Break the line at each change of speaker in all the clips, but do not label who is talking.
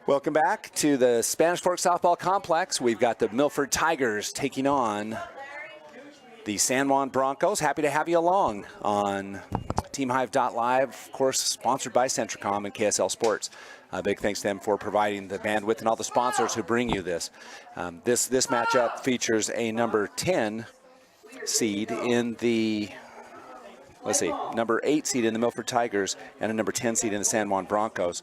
Welcome back to the Spanish Fork Softball Complex. We've got the Milford Tigers taking on the San Juan Broncos. Happy to have you along on TeamHive.live, of course, sponsored by Centricom and KSL Sports. Big thanks to them for providing the bandwidth and all the sponsors who bring you this. This matchup features a number 10 seed in the, number 8 seed in the Milford Tigers and a number 10 seed in the San Juan Broncos.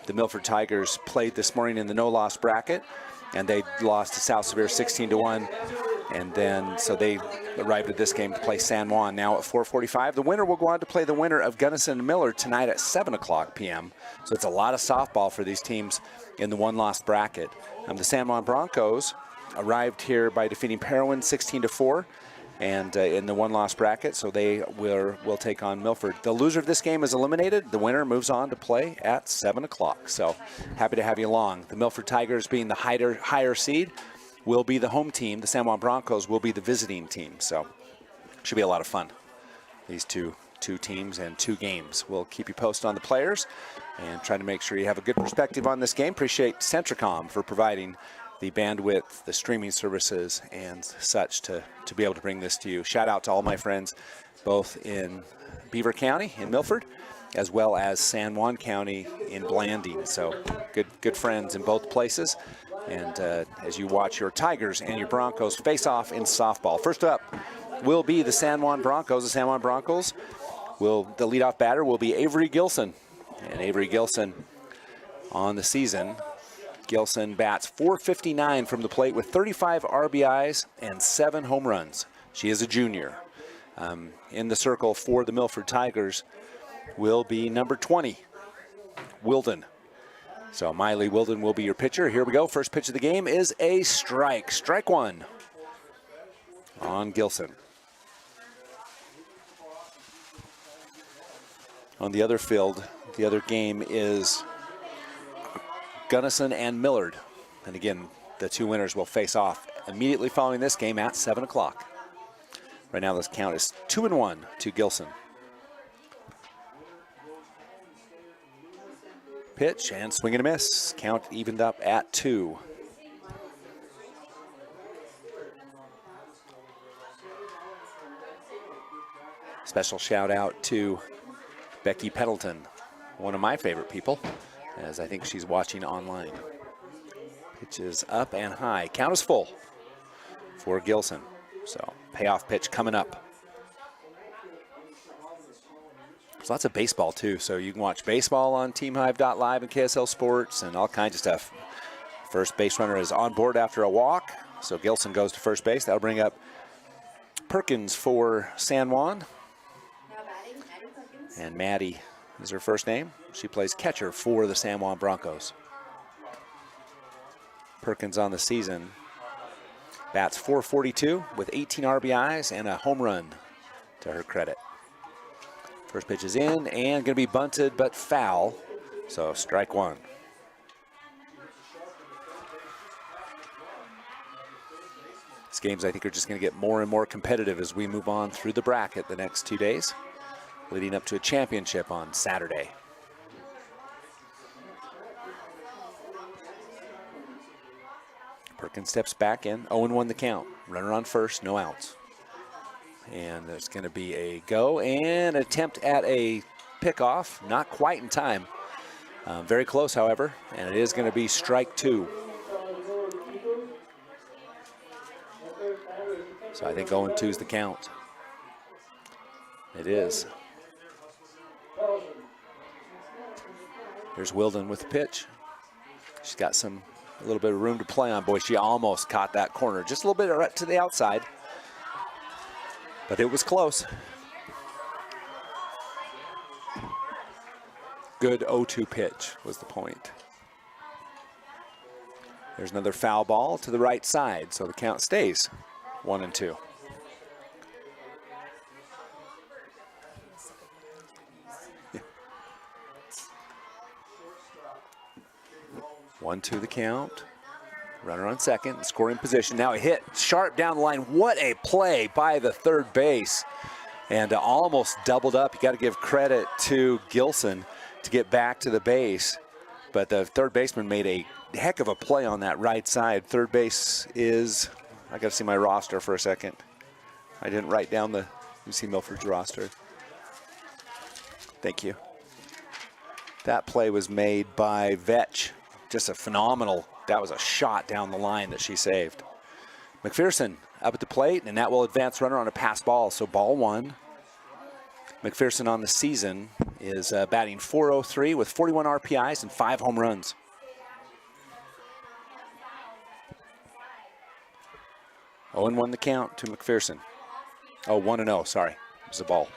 The Milford Tigers played this morning in the no-loss bracket, and they lost to South Severe 16-1. And then, so they arrived at this game to play San Juan now at 4:45. The winner will go on to play the winner of Gunnison and Millard tonight at 7 o'clock p.m. So it's a lot of softball for these teams in the one-loss bracket. The San Juan Broncos arrived here by defeating Parowan 16-4. And in the one-loss bracket, so they will take on Milford. The loser of this game is eliminated. The winner moves on to play at 7 o'clock. So happy to have you along. The Milford Tigers, being the higher seed, will be the home team. The San Juan Broncos will be the visiting team. So should be a lot of fun. These two teams and 2 games. We'll keep you posted on the players and try to make sure you have a good perspective on this game. Appreciate Centricom for providing the bandwidth, the streaming services, and such to be able to bring this to you. Shout out to all my friends, both in Beaver County in Milford, as well as San Juan County in Blanding. So good friends in both places. And as you watch your Tigers and your Broncos face off in softball. First up will be the San Juan Broncos. The San Juan Broncos the leadoff batter will be Avery Gilson. And Avery Gilson on the season, Gilson bats .459 from the plate with 35 RBIs and 7 home runs. She is a junior. In the circle for the Milford Tigers will be number 20, Wilden. So Miley Wilden will be your pitcher. Here we go. First pitch of the game is a strike. Strike 1 on Gilson. On the other field, the other game is Gunnison and Millard. And again, the 2 winners will face off immediately following this game at 7 o'clock. Right now, this count is 2-1 to Gilson. Pitch and swing and a miss. Count evened up at 2. Special shout out to Becky Pendleton, one of my favorite people, as I think she's watching online. Pitch is up and high. Count is full for Gilson. So payoff pitch coming up. There's lots of baseball too, so you can watch baseball on TeamHive.live and KSL Sports and all kinds of stuff. First base runner is on board after a walk, so Gilson goes to first base. That'll bring up Perkins for San Juan. And Maddie is her first name. She plays catcher for the San Juan Broncos. Perkins on the season bats .442 with 18 RBIs and a home run to her credit. First pitch is in and going to be bunted but foul, so strike 1. These games, I think, are just going to get more and more competitive as we move on through the bracket the next 2 days, leading up to a championship on Saturday. Perkins steps back in, 0-1 the count. Runner on first, no outs. And there's going to be a go and attempt at a pickoff, not quite in time. Very close, however, and it is going to be strike 2. So I think 0-2 is the count. It is. Here's Wilden with the pitch. She's got a little bit of room to play on. Boy, she almost caught that corner. Just a little bit right to the outside. But it was close. Good 0-2 pitch was the point. There's another foul ball to the right side, so the count stays 1-2. Yeah. 1-2 the count. Runner on second, scoring position. Now a hit sharp down the line. What a play by the third base. And almost doubled up. You got to give credit to Gilson to get back to the base. But the third baseman made a heck of a play on that right side. Third base is, I got to see my roster for a second. I didn't write down the UC Milford's roster. Thank you. That play was made by Vetch. Just a phenomenal, that was a shot down the line that she saved. McPherson up at the plate, and that will advance runner on a pass ball, so ball one. McPherson on the season is batting .403 with 41 RPIs and 5 home runs. Oh, and 1 the count to McPherson. Oh, 1-0, sorry. It was a ball.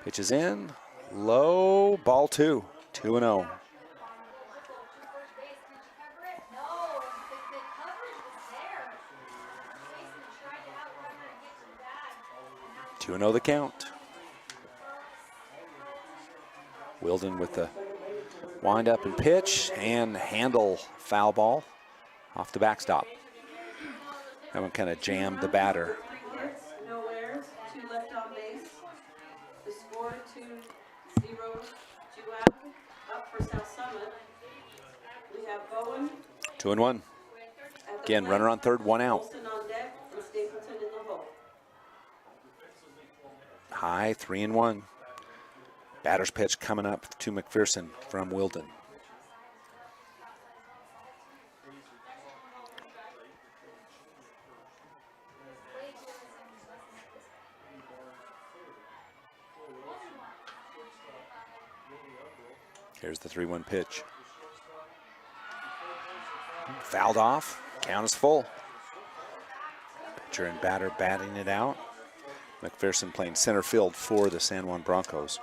Pitches in, low, ball 2, 2-0. Two and 0 the count. Wilden with the wind up and pitch and handle foul ball off the backstop. That one kind of jammed the batter.
No errors, 2 left on base. The score 2-0. Juan up for South Summit. We have Bowen.
2-1. Again, runner on third, 1 out.
Olsen on deck and Stapleton in the hole.
High, 3-1. Batter's pitch coming up to McPherson from Wilden. Here's the 3-1 pitch. Fouled off, count is full. Pitcher and batter batting it out. McPherson playing center field for the San Juan Broncos.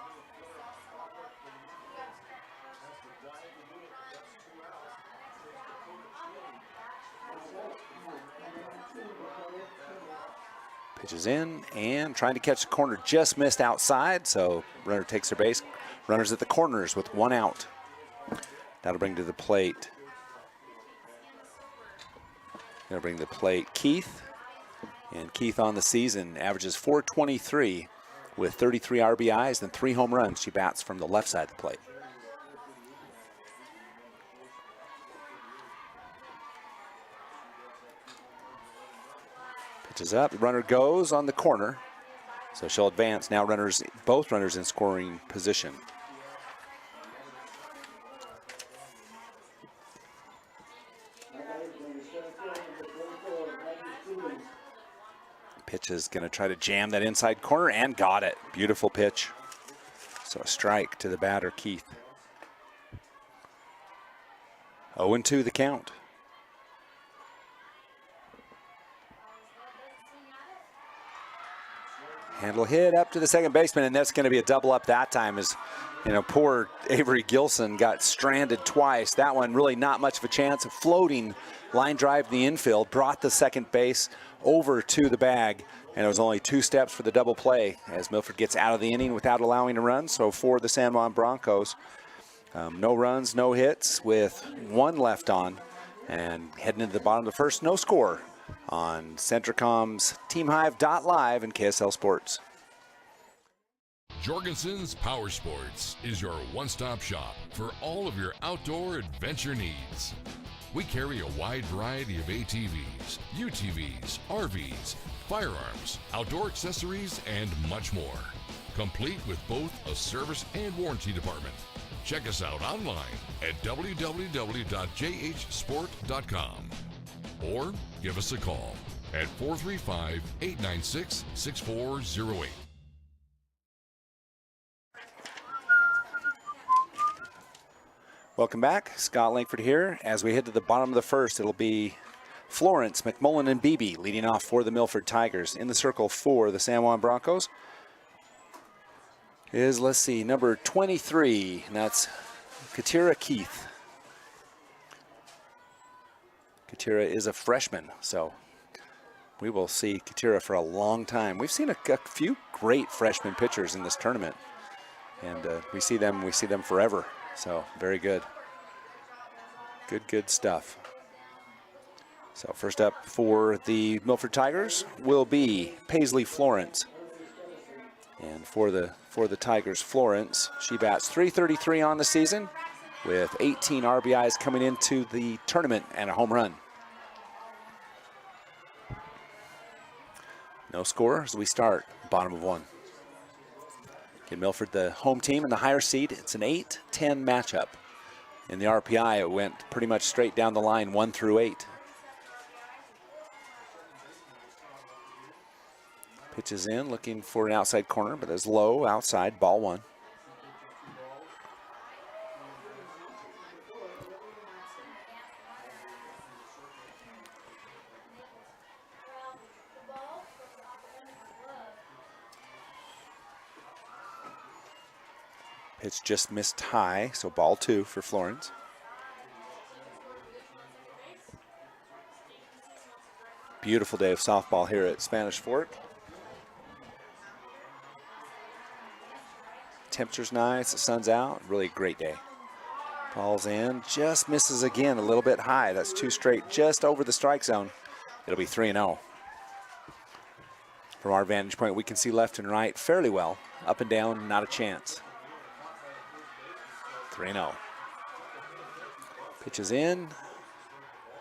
Pitches in and trying to catch the corner, just missed outside, so runner takes their base. Runners at the corners with 1 out. That'll bring to the plate. That'll bring to the plate Keith. And Keith on the season averages .423 with 33 RBIs and 3 home runs. She bats from the left side of the plate. Pitches up, the runner goes on the corner. So she'll advance. Now both runners in scoring position. Pitch is going to try to jam that inside corner and got it. Beautiful pitch. So a strike to the batter, Keith. 0-2 the count. Handle hit up to the second baseman, and that's going to be a double up that time as, you know, poor Avery Gilson got stranded twice. That one really not much of a chance. A floating line drive in the infield brought the second base over to the bag, and it was only 2 steps for the double play as Milford gets out of the inning without allowing a run. So for the San Juan Broncos, no runs, no hits with 1 left on, and heading into the bottom of the first, no score on Centricom's TeamHive.live and KSL Sports.
Jorgensen's Power Sports is your one-stop shop for all of your outdoor adventure needs. We carry a wide variety of ATVs, UTVs, RVs, firearms, outdoor accessories, and much more. Complete with both a service and warranty department. Check us out online at www.jhsport.com or give us a call at 435-896-6408.
Welcome back. Scott Langford here. As we head to the bottom of the first, it'll be Florence, McMullen, and Beebe leading off for the Milford Tigers. In the circle for the San Juan Broncos is, let's see, number 23, and that's Katira Keith. Katira is a freshman, so we will see Katira for a long time. We've seen a few great freshman pitchers in this tournament, and we see them forever. So very good. Good stuff. So first up for the Milford Tigers will be Paisley Florence. And for the Tigers, Florence, she bats .333 on the season with 18 RBIs coming into the tournament and a home run. No score as we start, bottom of 1. Again, Milford, the home team in the higher seed. It's an 8-10 matchup. In the RPI, it went pretty much straight down the line, 1 through 8. Pitches in, looking for an outside corner, but it's low outside, ball 1. Pitch just missed high, so ball 2 for Florence. Beautiful day of softball here at Spanish Fork. Temperature's nice, the sun's out, really great day. Ball's in, just misses again, a little bit high. That's 2 straight, just over the strike zone. It'll be 3-0. From our vantage point, we can see left and right fairly well. Up and down, not a chance. 3-0. Pitches in,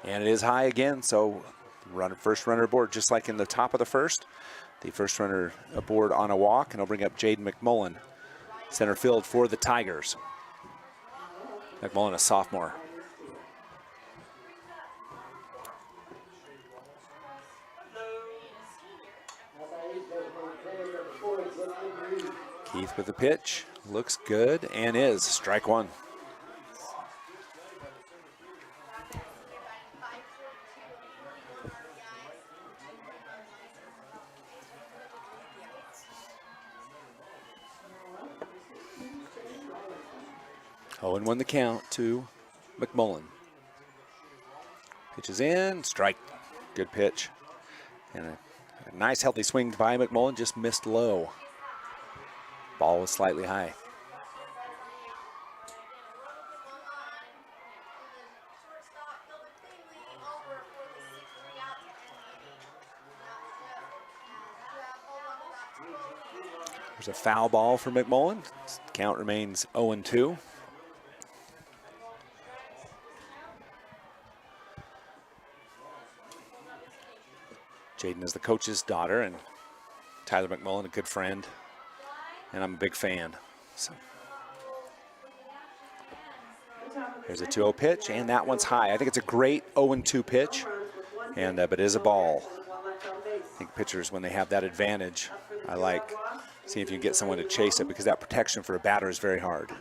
and it is high again, so first runner aboard, just like in the top of the first. The first runner aboard on a walk, and I'll bring up Jaden McMullen, center field for the Tigers. McMullen, a sophomore. Keith with the pitch, looks good, and is strike 1. Oh, and 1 the count to McMullen. Pitches in, strike. Good pitch. And a nice healthy swing by McMullen, just missed low. Ball was slightly high. There's a foul ball for McMullen. Count remains 0-2. Jaden is the coach's daughter, and Tyler McMullen, a good friend, and I'm a big fan. So here's a 2-0 pitch, and that one's high. I think it's a great 0-2 pitch, and but it is a ball. I think pitchers, when they have that advantage, I like seeing if you can get someone to chase it, because that protection for a batter is very hard.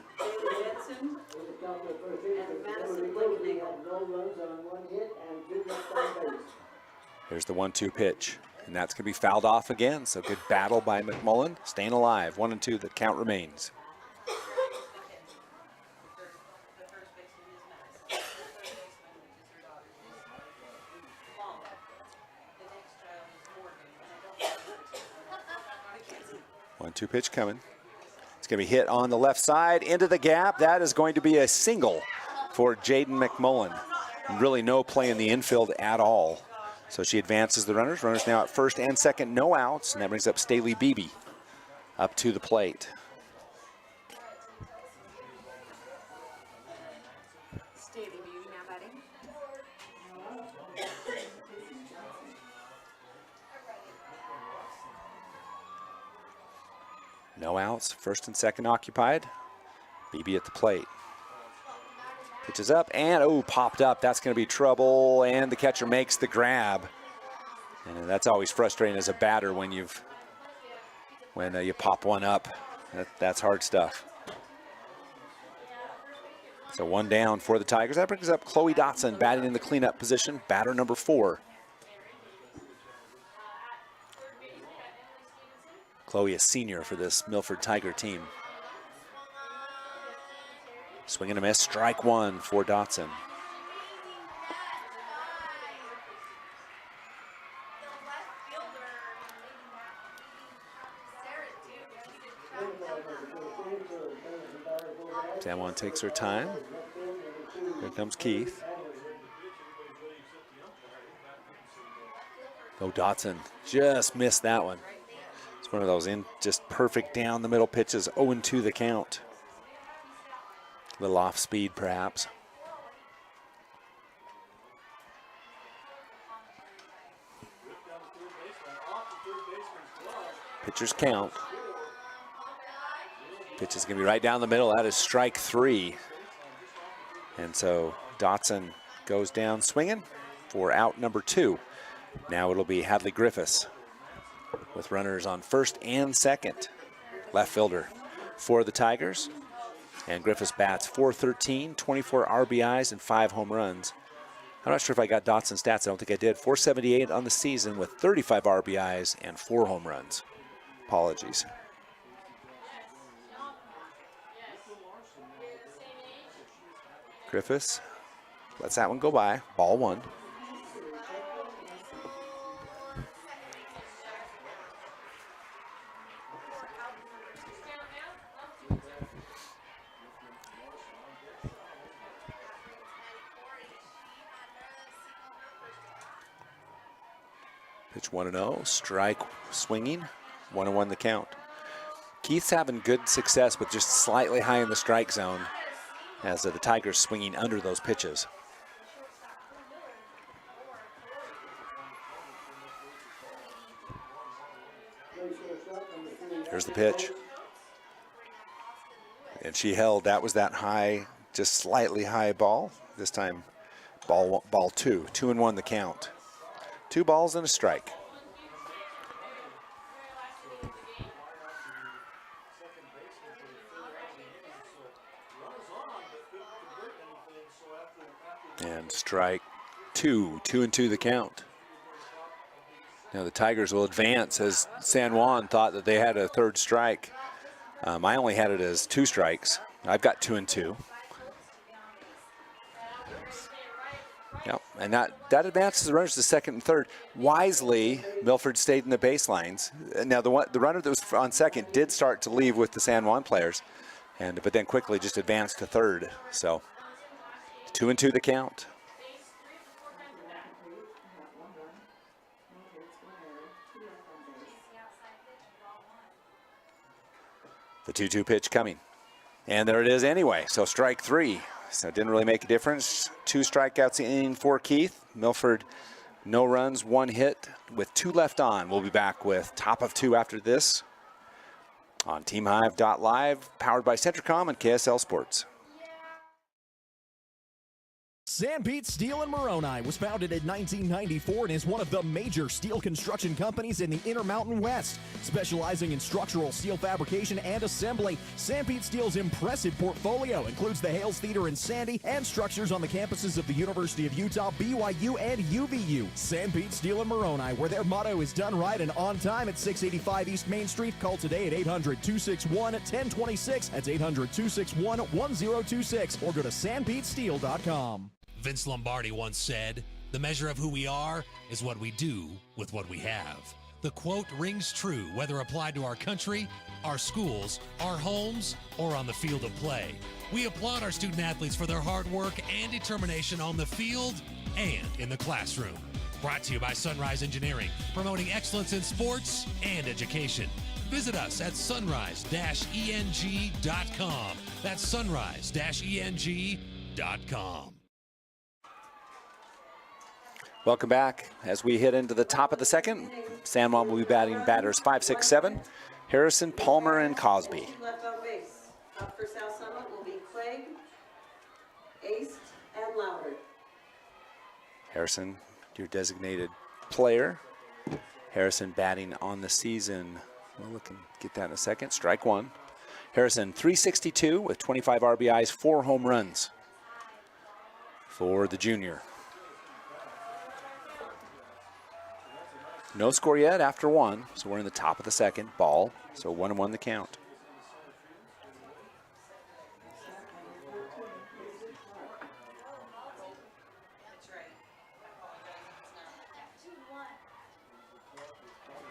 Here's the 1-2 pitch, and that's going to be fouled off again. So good battle by McMullen, staying alive. 1-2, the count remains. One-two pitch coming. It's going to be hit on the left side into the gap. That is going to be a single for Jaden McMullen. Really no play in the infield at all. So she advances the runners. Runners now at first and second, no outs, and that brings up Staley Beebe up to the plate.
Staley Beebe now batting.
No outs, first and second occupied. Beebe at the plate. Pitches up and, oh, popped up. That's going to be trouble, and the catcher makes the grab. And that's always frustrating as a batter when you pop one up. That's hard stuff. So 1 down for the Tigers. That brings up Chloe Dotson batting in the cleanup position, batter number 4. Chloe, a senior for this Milford Tiger team. Swing and a miss, strike 1 for Dotson. San takes her time. Here comes Keith. Oh, Dotson just missed that one. It's one of those just perfect down the middle pitches, 0-2 the count. A little off speed perhaps. Pitcher's count. Pitch is going to be right down the middle. That is strike 3. And so Dotson goes down swinging for out number 2. Now it'll be Hadley Griffiths with runners on first and second. Left fielder for the Tigers. And Griffiths bats .413, 24 RBIs, and 5 home runs. I'm not sure if I got Dotson's stats. I don't think I did. .478 on the season with 35 RBIs and 4 home runs. Apologies. Griffiths lets that one go by. Ball 1. Pitch 1-0, strike swinging, 1-1 the count. Keith's having good success with just slightly high in the strike zone as the Tigers swinging under those pitches. Here's the pitch. And she held, that was that high, just slightly high ball. This time ball 2, 2-1 the count. 2 balls and a strike. And strike 2, 2-2 the count. Now the Tigers will advance as San Juan thought that they had a 3rd strike. I only had it as 2 strikes. I've got 2-2. Yep, and that advances the runners to second and third. Wisely, Milford stayed in the baselines. Now the runner that was on second did start to leave with the San Juan players, but then quickly just advanced to third. So 2-2 the count. The 2-2 pitch coming. And there it is anyway, so strike 3. So it didn't really make a difference. 2 strikeouts in for Keith. Milford, no runs, 1 hit with 2 left on. We'll be back with top of 2 after this on TeamHive.live, powered by Centricom and KSL Sports.
Sanpete Steel in Moroni was founded in 1994 and is one of the major steel construction companies in the Intermountain West. Specializing in structural steel fabrication and assembly, Sanpete Steel's impressive portfolio includes the Hales Theater in Sandy and structures on the campuses of the University of Utah, BYU, and UVU. Sanpete Steel in Moroni, where their motto is done right and on time at 685 East Main Street. Call today at 800-261-1026. That's 800-261-1026. Or go to sanpetesteel.com.
Vince Lombardi once said, "The measure of who we are is what we do with what we have." The quote rings true whether applied to our country, our schools, our homes, or on the field of play. We applaud our student athletes for their hard work and determination on the field and in the classroom. Brought to you by Sunrise Engineering, promoting excellence in sports and education. Visit us at sunrise-eng.com. That's sunrise-eng.com.
Welcome back. As we hit into the top of the second, San Juan will be batting batters 5, 6, 7. Harrison, Palmer, and Cosby.
Left on base. Up for South Summit will be Clegg, Ace, and Louder.
Harrison, your designated player. Harrison batting on the season. We'll look and get that in a second. Strike 1. Harrison, .362 with 25 RBIs, 4 home runs for the junior. No score yet after 1, so we're in the top of the second. Ball, so 1-1 the count.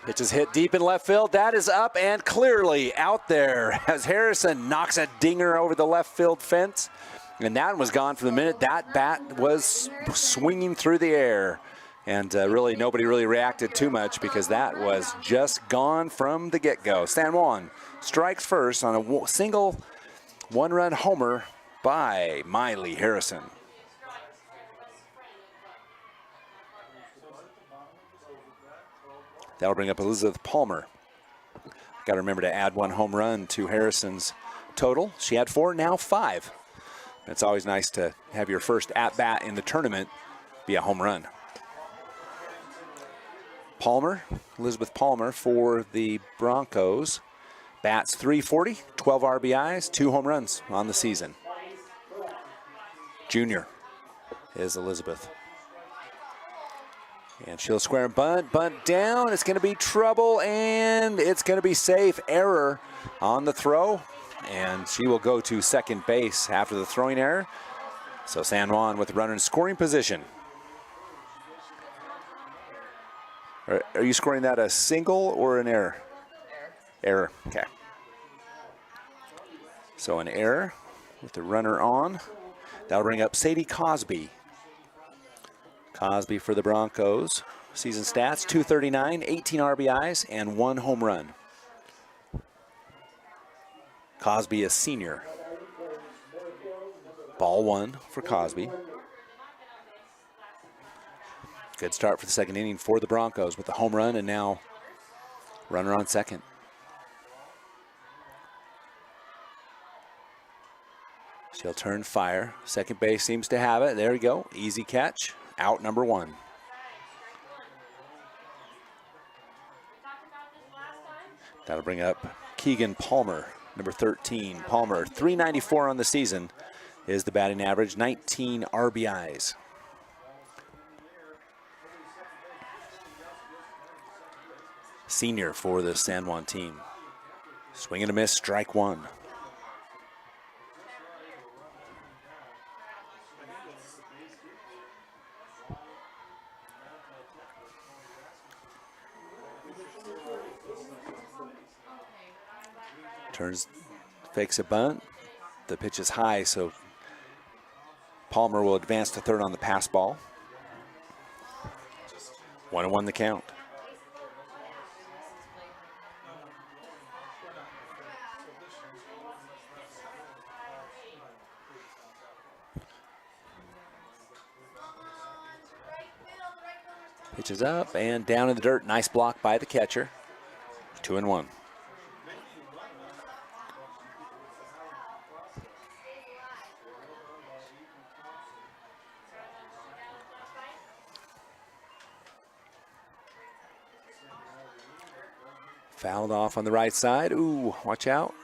Pitch is hit deep in left field. That is up and clearly out there as Harrison knocks a dinger over the left field fence. And that one was gone from the minute that bat was swinging through the air. And really, nobody really reacted too much because that was just gone from the get-go. San Juan strikes first on a single one-run homer by Miley Harrison. That'll bring up Elizabeth Palmer. Got to remember to add 1 home run to Harrison's total. She had 4, now 5. It's always nice to have your first at-bat in the tournament be a home run. Palmer, Elizabeth Palmer for the Broncos. Bats .340, 12 RBIs, 2 home runs on the season. Junior is Elizabeth. And she'll square and bunt down. It's going to be trouble, and it's going to be safe. Error on the throw, and she will go to second base after the throwing error. So San Juan with the runner in scoring position. Are you scoring that a single or an error? Error, okay. So an error with the runner on. That'll bring up Sadie Cosby. Cosby for the Broncos. Season stats, 239, 18 RBIs, and 1 home run. Cosby is senior. Ball 1 for Cosby. Good start for the second inning for the Broncos with the home run and now runner on second. She'll turn fire. Second base seems to have it. There we go. Easy catch. Out number 1. That'll bring up Keegan Palmer, number 13. Palmer, 394 on the season is the batting average, 19 RBIs. Senior for the San Juan team. Swing and a miss, strike 1. Turns, fakes a bunt. The pitch is high, so Palmer will advance to third on the pass ball. 1-1 the count. Pitch is up and down in the dirt. Nice block by the catcher. 2-1. Fouled off on the right side. Ooh, watch out.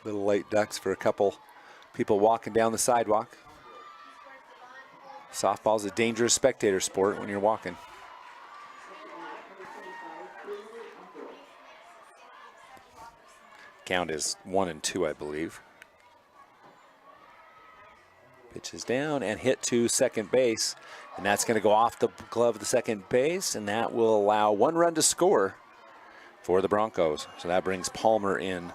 Little late ducks for a couple people walking down the sidewalk. Softball's a dangerous spectator sport when you're walking. Count is 1-2, I believe. Pitch is down and hit to second base. And that's going to go off the glove of the second base, and that will allow 1 run to score for the Broncos. So that brings Palmer in.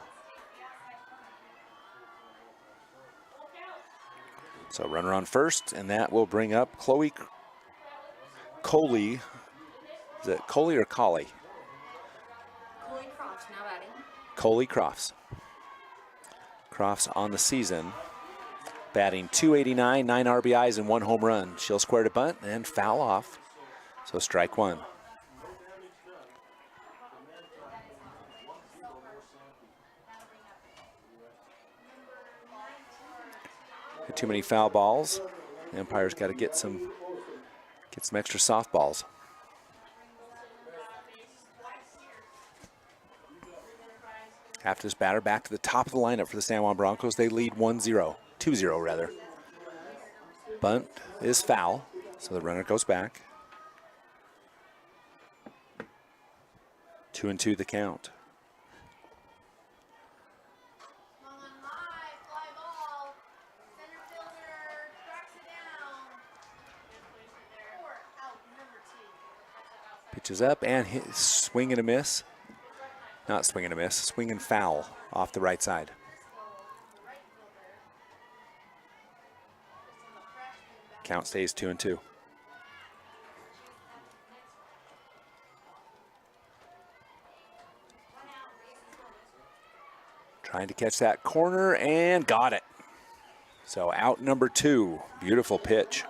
So runner on first, and that will bring up Chloe Coley. Is it Coley or Collie?
Coley Crofts now batting.
Coley Crofts. Crofts on the season, batting .289, 9 RBIs, and 1 home run. She'll square to bunt and foul off. So strike 1. Too many foul balls. The umpire's got to get some extra softballs. After this batter, back to the top of the lineup for the San Juan Broncos. They lead 1-0, 2-0 rather. Bunt is foul, so the runner goes back. 2-2 the count. Pitches up and hit, swing and a miss. Not swing and a miss, swing and foul off the right side. Count stays 2-2. Trying to catch that corner and got it. So out number 2. Beautiful pitch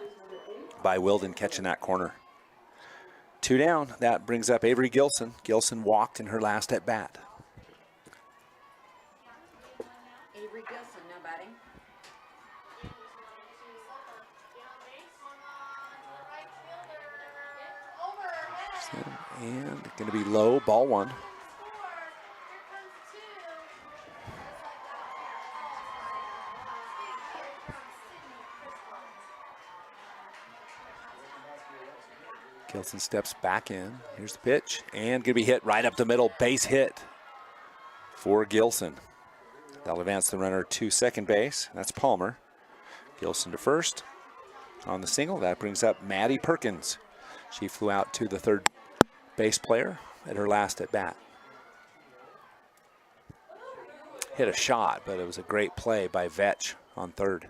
by Wilden catching that corner. 2 down. That brings up Avery Gilson. Gilson walked in her last at bat.
Avery Gilson, now batting.
And going to be low, ball 1. Gilson steps back in. Here's the pitch. And going to be hit right up the middle. Base hit for Gilson. That'll advance the runner to second base. That's Palmer. Gilson to first. On the single, that brings up Maddie Perkins. She flew out to the third base player at her last at bat. Hit a shot, but it was a great play by Vetch on third.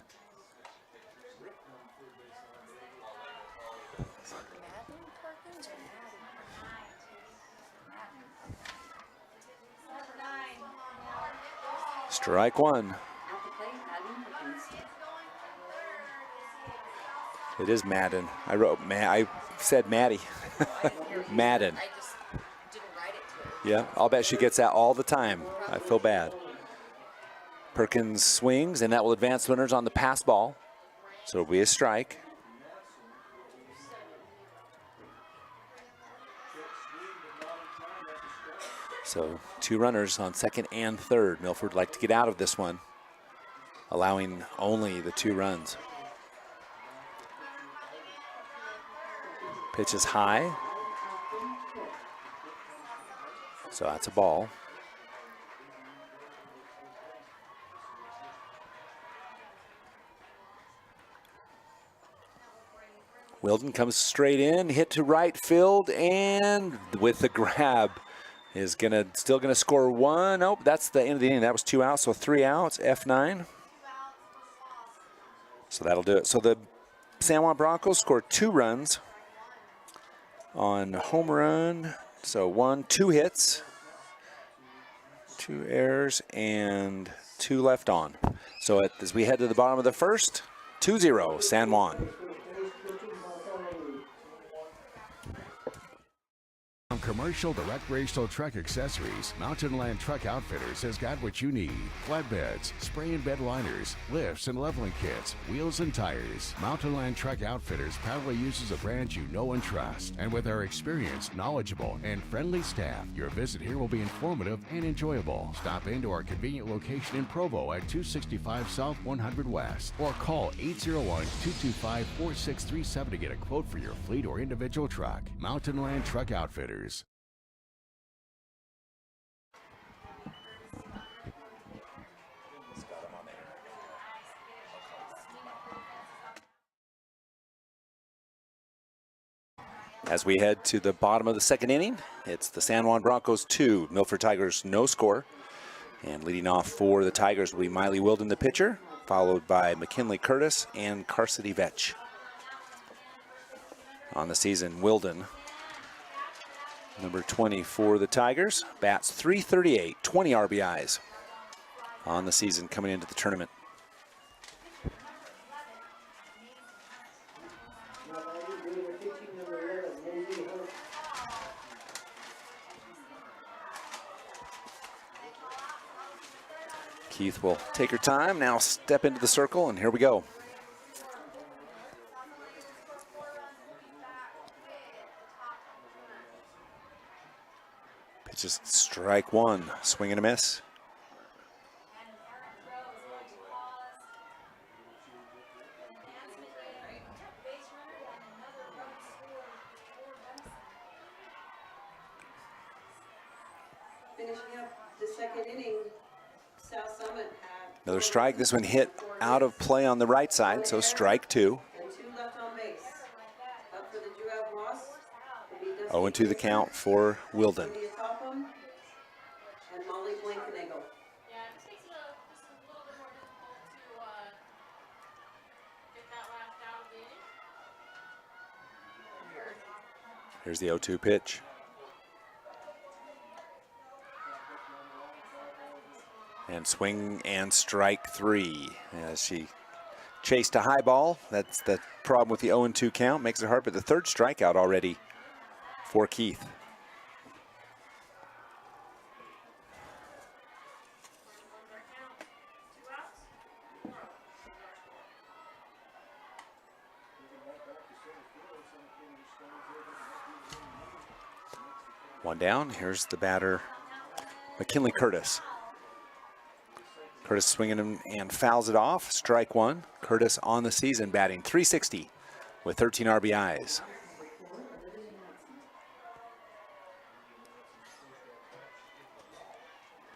Strike 1. It is Madden. I said Maddie. Madden.
I just didn't write it to her.
Yeah, I'll bet she gets that all the time. I feel bad. Perkins swings, and that will advance runners on the pass ball. So it'll be a strike. So 2 runners on second and third. Milford like to get out of this one, allowing only the 2 runs. Pitch is high. So that's a ball. Wilden comes straight in, hit to right field, and with the grab is still gonna score 1. Nope, that's the end of the inning. That was 2 outs, so 3 outs. F9. So that'll do it. So the San Juan Broncos scored 2 runs on home run. So 2 hits, 2 errors, and 2 left on. So as we head to the bottom of the first, 2-0 San Juan.
From commercial to recreational truck accessories, Mountain Land Truck Outfitters has got what you need. Flatbeds, spray and bed liners, lifts and leveling kits, wheels and tires. Mountain Land Truck Outfitters proudly uses a brand you know and trust. And with our experienced, knowledgeable, and friendly staff, your visit here will be informative and enjoyable. Stop into our convenient location in Provo at 265 South 100 West or call 801-225-4637 to get a quote for your fleet or individual truck. Mountain Land Truck Outfitters.
As we head to the bottom of the second inning, it's the San Juan Broncos 2, Milford Tigers no score. And leading off for the Tigers will be Miley Wilden, the pitcher, followed by McKinley Curtis and Carsity Vetch. On the season, Wilden, number 20 for the Tigers, bats .338, 20 RBIs on the season coming into the tournament. Keith will take her time, now step into the circle, and here we go. Pitch is strike 1, swing and a miss.
Finishing up the second inning, South Summit had
Another strike. This one hit out of play on the right side, so strike 2.
and 2 left on base. Up for the Juab Ross will be
0-2 the count for Wilden.
Cynthia Topham and Molly Blankenagel.
Yeah, it takes just a little bit more difficult to get that last out of the inning.
Here's the 0-2 pitch. And swing and strike 3 as she chased a high ball. That's the problem with the 0-2 count. Makes it hard, but the third strikeout already for Keith. One down. Here's the batter, McKinley Curtis. Curtis swinging and fouls it off. Strike 1. Curtis on the season batting .360 with 13 RBIs.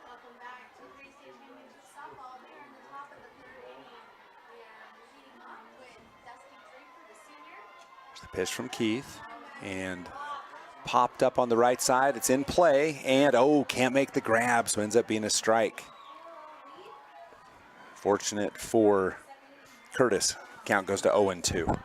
Welcome back to Three State Championship softball here in the top of the third inning. We are leading off with Dusty Draper, the senior.
There's the pitch from Keith and popped up on the right side. It's in play and can't make the grab, so ends up being a strike. Fortunate for Curtis. Count goes to 0-2.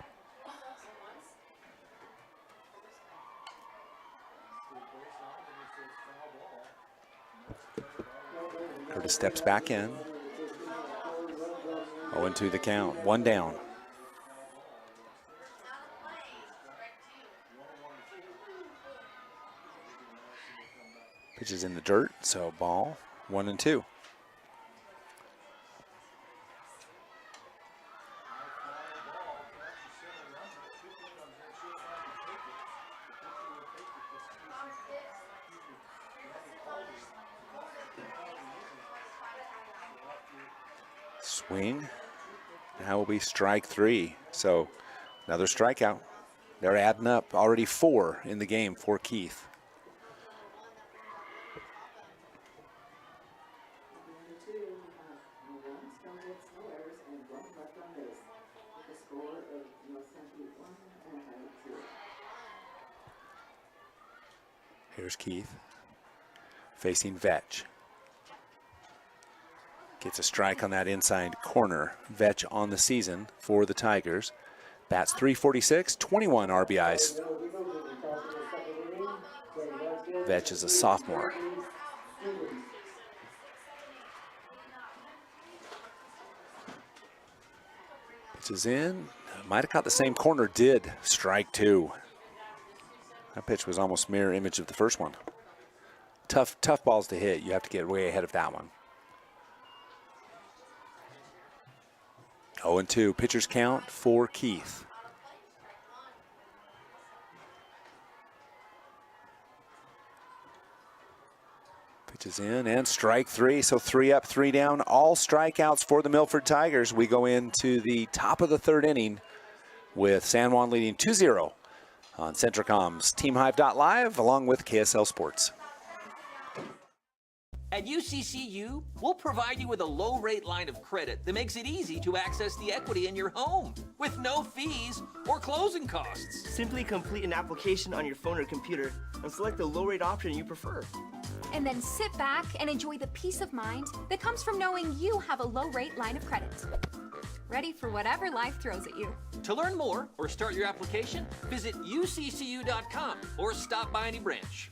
Curtis steps back in. 0-2 the count. One down. Pitches in the dirt, so ball 1-2. Swing. Now will be strike 3. So another strikeout. They're adding up. Already 4 in the game for Keith. Here's Keith facing Vetch. Gets a strike on that inside corner. Vetch on the season for the Tigers. Bats .346, 21 RBIs. Vetch is a sophomore. Pitches in. Might have caught the same corner. Did. Strike 2. That pitch was almost mirror image of the first one. Tough balls to hit. You have to get way ahead of that one. 0-2. Pitcher's count for Keith. Pitches in and strike 3. So 3 up, 3 down. All strikeouts for the Milford Tigers. We go into the top of the third inning with San Juan leading 2-0 on Centricom's TeamHive.live along with KSL Sports.
At UCCU, we'll provide you with a low-rate line of credit that makes it easy to access the equity in your home with no fees or closing costs.
Simply complete an application on your phone or computer and select the low-rate option you prefer.
And then sit back and enjoy the peace of mind that comes from knowing you have a low-rate line of credit. Ready for whatever life throws at you.
To learn more or start your application, visit uccu.com or stop by any branch.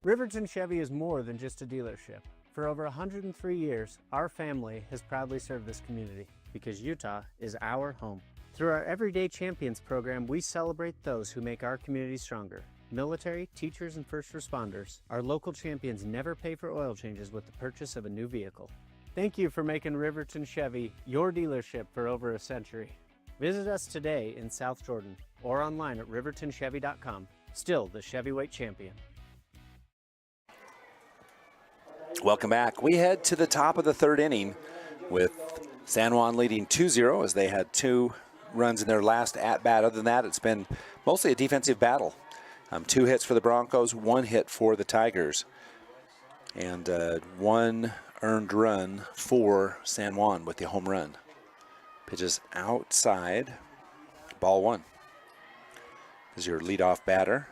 Riverton Chevy is more than just a dealership. For over 103 years, our family has proudly served this community because Utah is our home. Through our Everyday Champions program, we celebrate those who make our community stronger. Military, teachers, and first responders, our local champions never pay for oil changes with the purchase of a new vehicle. Thank you for making Riverton Chevy your dealership for over a century. Visit us today in South Jordan or online at rivertonchevy.com. Still the Chevyweight champion.
Welcome back. We head to the top of the third inning with San Juan leading 2-0 as they had 2 runs in their last at-bat. Other than that, it's been mostly a defensive battle. 2 hits for the Broncos, 1 hit for the Tigers, and 1 earned run for San Juan with the home run. Pitches outside, ball 1. This is your leadoff batter.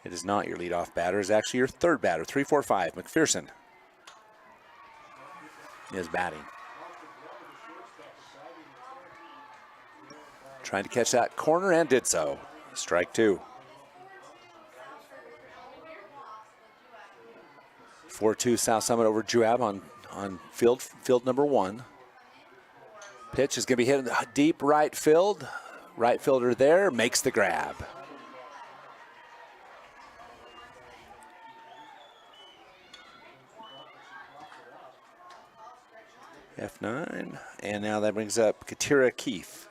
It is not your leadoff batter. It's actually your third batter, 3-4-5. McPherson is batting. Trying to catch that corner and did so. Strike 2. 4-2 South Summit over Juab on field number 1. Pitch is going to be hit in the deep right field. Right fielder there makes the grab. F9, and now that brings up Katira Keith.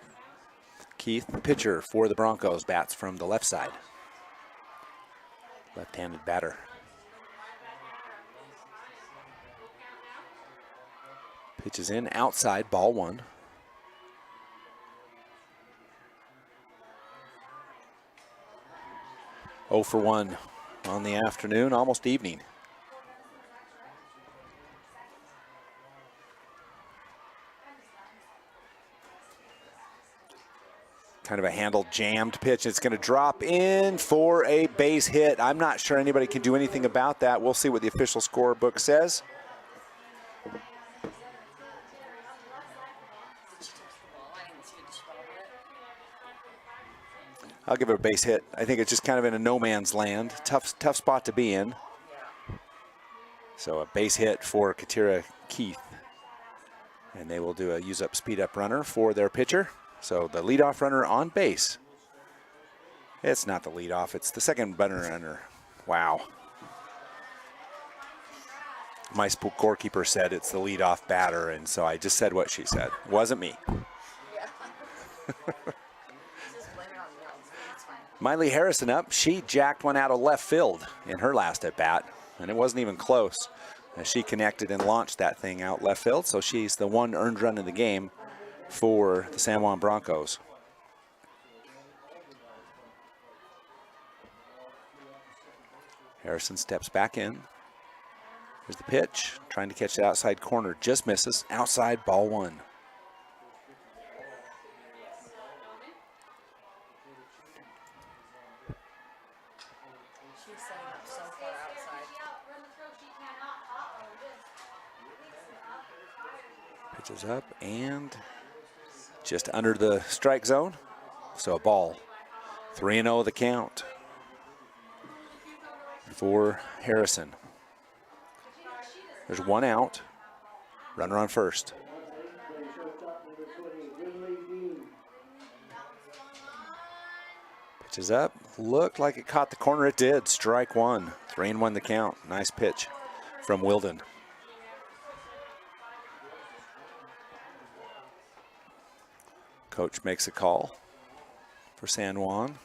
Keith, the pitcher for the Broncos, bats from the left side. Left-handed batter. Pitches in outside, ball 1. Oh for 1 on the afternoon, almost evening. Kind of a handled jammed pitch. It's going to drop in for a base hit. I'm not sure anybody can do anything about that. We'll see what the official scorebook says. I'll give it a base hit. I think it's just kind of in a no man's land. Tough spot to be in. So a base hit for Katira Keith. And they will do a use up, speed up runner for their pitcher. So the leadoff runner on base. It's not the leadoff, it's the second runner. Wow. My scorekeeper said it's the leadoff batter, and so I just said what she said. Wasn't me. Miley Harrison up. She jacked one out of left field in her last at bat, and it wasn't even close. She connected and launched that thing out left field, so she's the one earned run in the game for the San Juan Broncos. Harrison steps back in. Here's the pitch, trying to catch the outside corner, just misses. Outside, ball 1. Pitches up and just under the strike zone. So a ball. 3-0 the count for Harrison. There's 1 out. Runner on first. Pitches up. Looked like it caught the corner. It did. Strike 1. 3-1 the count. Nice pitch from Wilden. Coach makes a call for San Juan.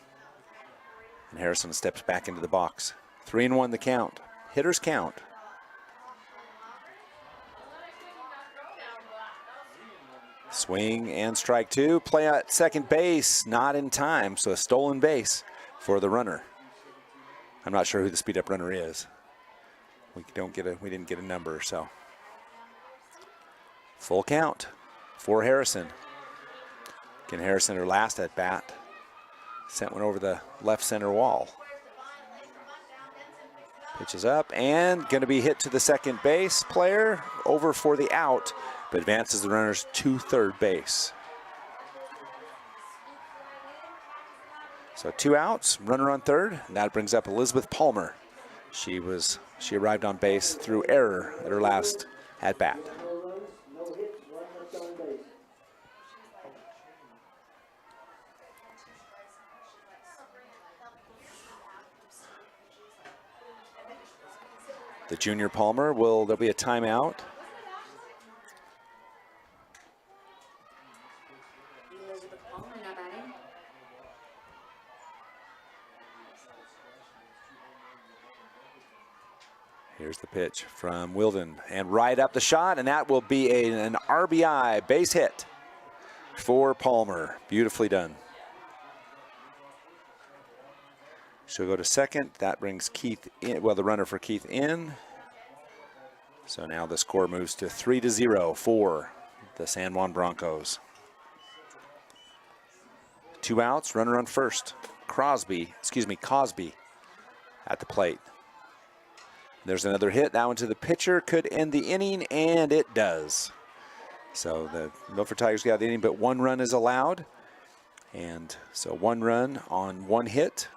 And Harrison steps back into the box. 3-1 the count. Hitters count. Swing and strike 2. Play at second base, not in time. So a stolen base for the runner. I'm not sure who the speed up runner is. We didn't get a number, so. Full count for Harrison. Again, Harrison, her last at bat, sent one over the left center wall. Pitches up and going to be hit to the second base player, over for the out, but advances the runners to third base. So 2 outs, runner on third, and that brings up Elizabeth Palmer. She arrived on base through error at her last at bat. The junior Palmer there'll be a timeout. Here's the pitch from Wilden, and right up the shot, and that will be an RBI base hit for Palmer. Beautifully done. She'll go to second. That brings Keith in, the runner for Keith in. So now the score moves to 3-0 for the San Juan Broncos. 2 outs, runner on first. Cosby at the plate. There's another hit. That one to the pitcher could end the inning, and it does. So the Milford Tigers got the inning, but 1 run is allowed. And so 1 run on 1 hit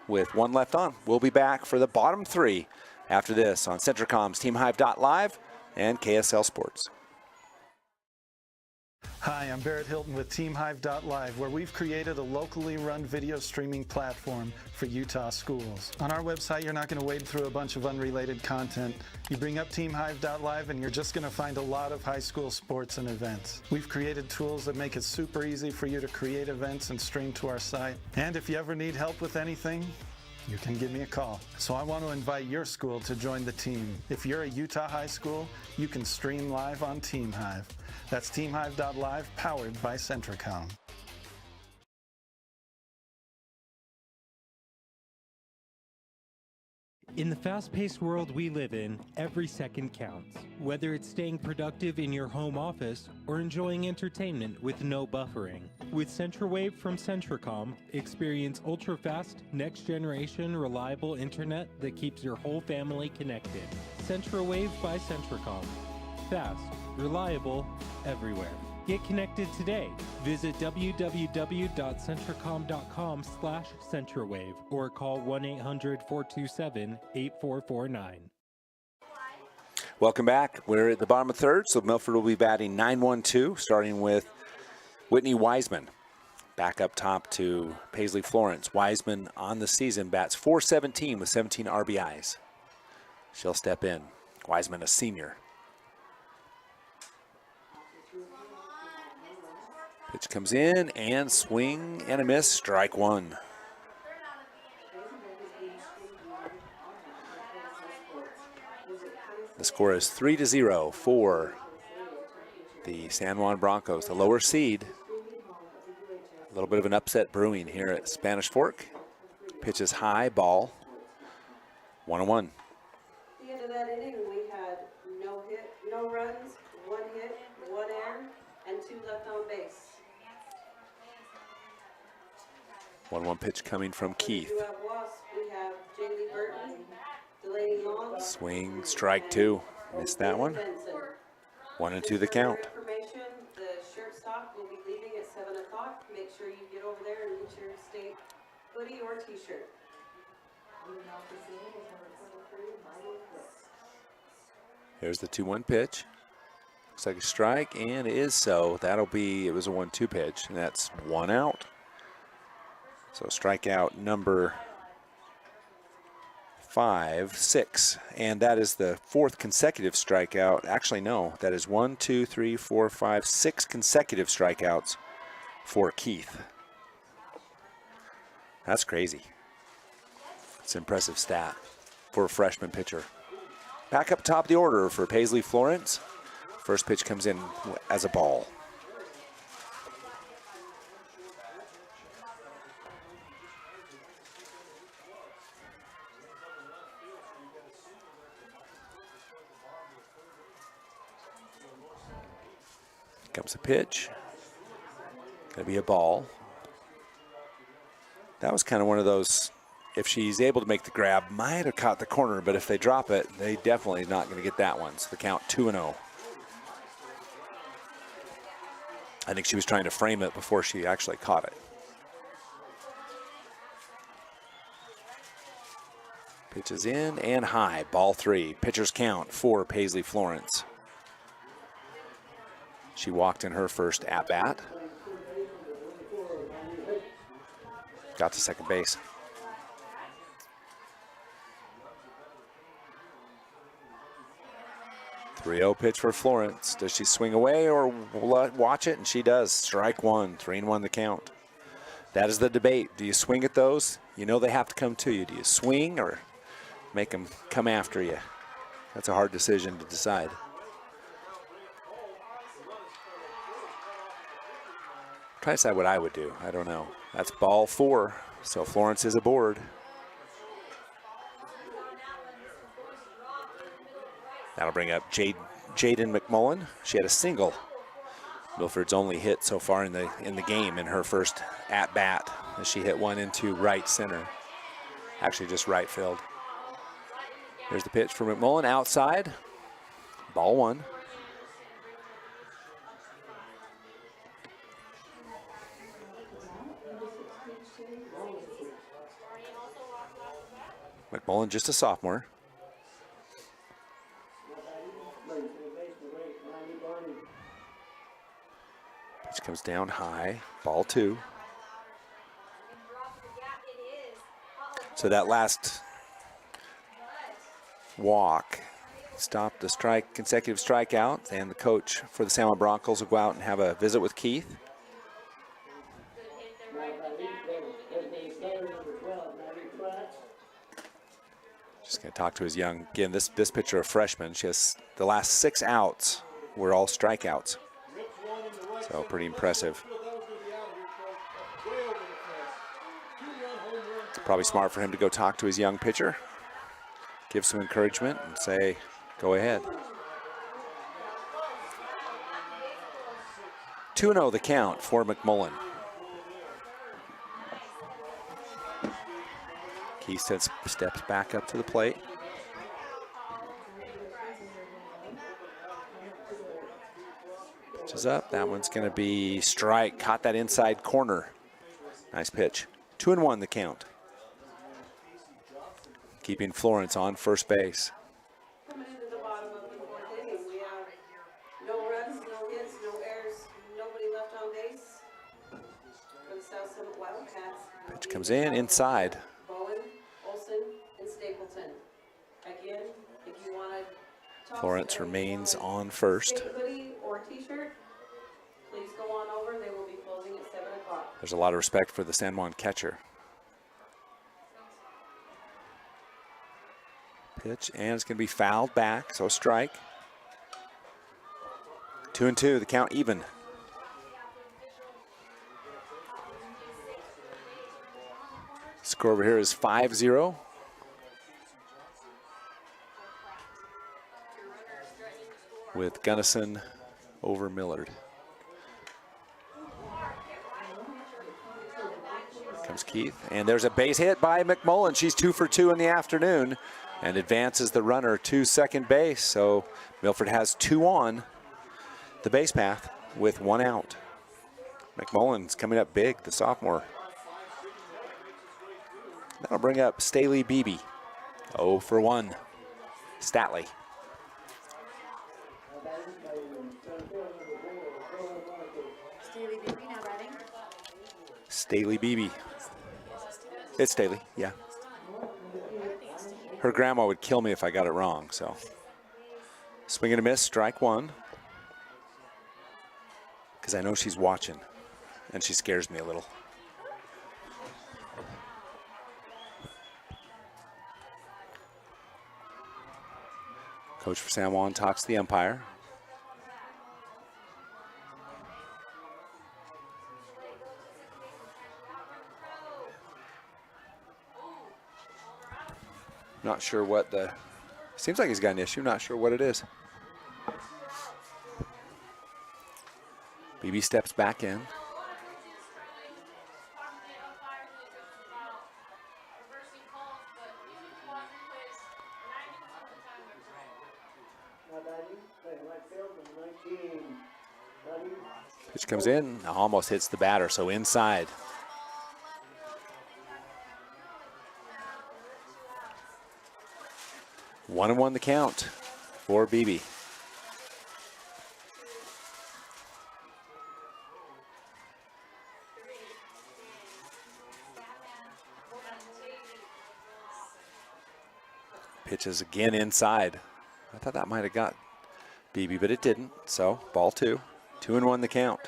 with 1 left on. We'll be back for the bottom 3 after this on Centricom's TeamHive.live and KSL Sports.
Hi, I'm Barrett Hilton with TeamHive.live, where we've created a locally run video streaming platform for Utah schools. On our website, you're not going to wade through a bunch of unrelated content. You bring up TeamHive.live and you're just going to find a lot of high school sports and events. We've created tools that make it super easy for you to create events and stream to our site. And if you ever need help with anything, you can give me a call. So I want to invite your school to join the team. If you're a Utah high school, you can stream live on TeamHive. That's TeamHive.live, powered by Centricom.
In the fast-paced world we live in, every second counts. Whether it's staying productive in your home office or enjoying entertainment with no buffering. With CentraWave from Centricom, experience ultra-fast, next-generation, reliable internet that keeps your whole family connected. CentraWave by Centricom. Fast, reliable, everywhere. Get connected today. Visit www.centricom.com/CentraWave or call 1-800-427-8449.
Welcome back. We're at the bottom of the third, so Milford will be batting 9-1-2, starting with Whitney Wiseman. Back up top to Paisley Florence. Wiseman on the season bats .417 with 17 RBIs. She'll step in. Wiseman, a senior. Pitch comes in and swing and a miss, strike one. The score is 3-0 for the San Juan Broncos, the lower seed. A little bit of an upset brewing here at Spanish Fork. Pitch is high, ball, 1-1.
At the end of that inning, we had no hit, no runs, 1 hit, 1 error, and 2 left on base.
1-1 pitch coming from Keith.
We have Jaylee Burton, Delaney Long.
Swing, strike 2. Missed that one. 1-2 the count.
Information, the shirt stock will be leaving at 7 o'clock. Make sure you get over there and get your state hoodie or t-shirt.
Here's the 2-1 pitch. Looks like a strike, and it is so. That'll be, it was a 1-2 pitch, and that's 1 out. So strikeout number 6, and that is the 4th consecutive strikeout. Actually, no, that is 1, 2, 3, 4, 5, 6 consecutive strikeouts for Keith. That's crazy. It's an impressive stat for a freshman pitcher. Back up top of the order for Paisley Florence. First pitch comes in as a ball. Comes a pitch. Gonna be a ball. That was kind of one of those, if she's able to make the grab, might have caught the corner, but if they drop it, they definitely not going to get that one. So the count 2-0. I think she was trying to frame it before she actually caught it. Pitch is in and high, ball 3. Pitcher's count for Paisley Florence. She walked in her first at-bat. Got to second base. 3-0 pitch for Florence. Does she swing away or watch it? And she does. Strike 1, 3-1 the count. That is the debate. Do you swing at those? You know they have to come to you. Do you swing or make them come after you? That's a hard decision to decide. Try to decide what I would do. I don't know. That's ball 4, so Florence is aboard. That'll bring up Jaden McMullen. She had a single. Milford's only hit so far in the game in her first at bat, as she hit one into right center. Actually, just right field. Here's the pitch for McMullen outside. Ball 1. McMullen, just a sophomore. Pitch comes down high, ball 2. So that last walk stopped the consecutive strikeouts, and the coach for the San Juan Broncos will go out and have a visit with Keith. Just going to talk to his young, again, this pitcher, a freshman. She has the last 6 outs were all strikeouts. So pretty impressive. Probably smart for him to go talk to his young pitcher, give some encouragement and say, go ahead. 2-0 the count for McMullen. Keith steps back up to the plate. Pitch is up. That one's going to be strike. Caught that inside corner. Nice pitch. 2-1 the count. Keeping Florence on first base.
Coming into the bottom of the 4th inning, we have no runs, no hits, no errors, nobody left on base for the South Summit Wildcats.
Pitch comes in inside.
Bowen, Olson, and Stapleton. Again, if you want to talk
Florence remains on first.
hoodie or t-shirt, please go on over. They will be closing at 7 o'clock.
There's a lot of respect for the San Juan catcher. Pitch, and it's going to be fouled back, so strike. 2-2, the count even. Score over here is 5-0. With Gunnison over Millard. Comes Keith, and there's a base hit by McMullen. She's 2 for 2 in the afternoon and advances the runner to second base. So Milford has 2 on the base path with 1 out. McMullen's coming up big, the sophomore. That'll bring up Staley Beebe. 0 for 1. Statley. Staley Beebe. It's Staley, yeah. Her grandma would kill me if I got it wrong, so. Swing and a miss, strike 1. Because I know she's watching, and she scares me a little. Coach for San Juan talks to the umpire. Not sure what the, seems like he's got an issue, not sure what it is. BB steps back in. Pitch comes in, almost hits the batter, so inside. One and 1 the count for Beebe. Pitches again inside. I thought that might have got Beebe, but it didn't. So ball 2. 2 and 1 the count.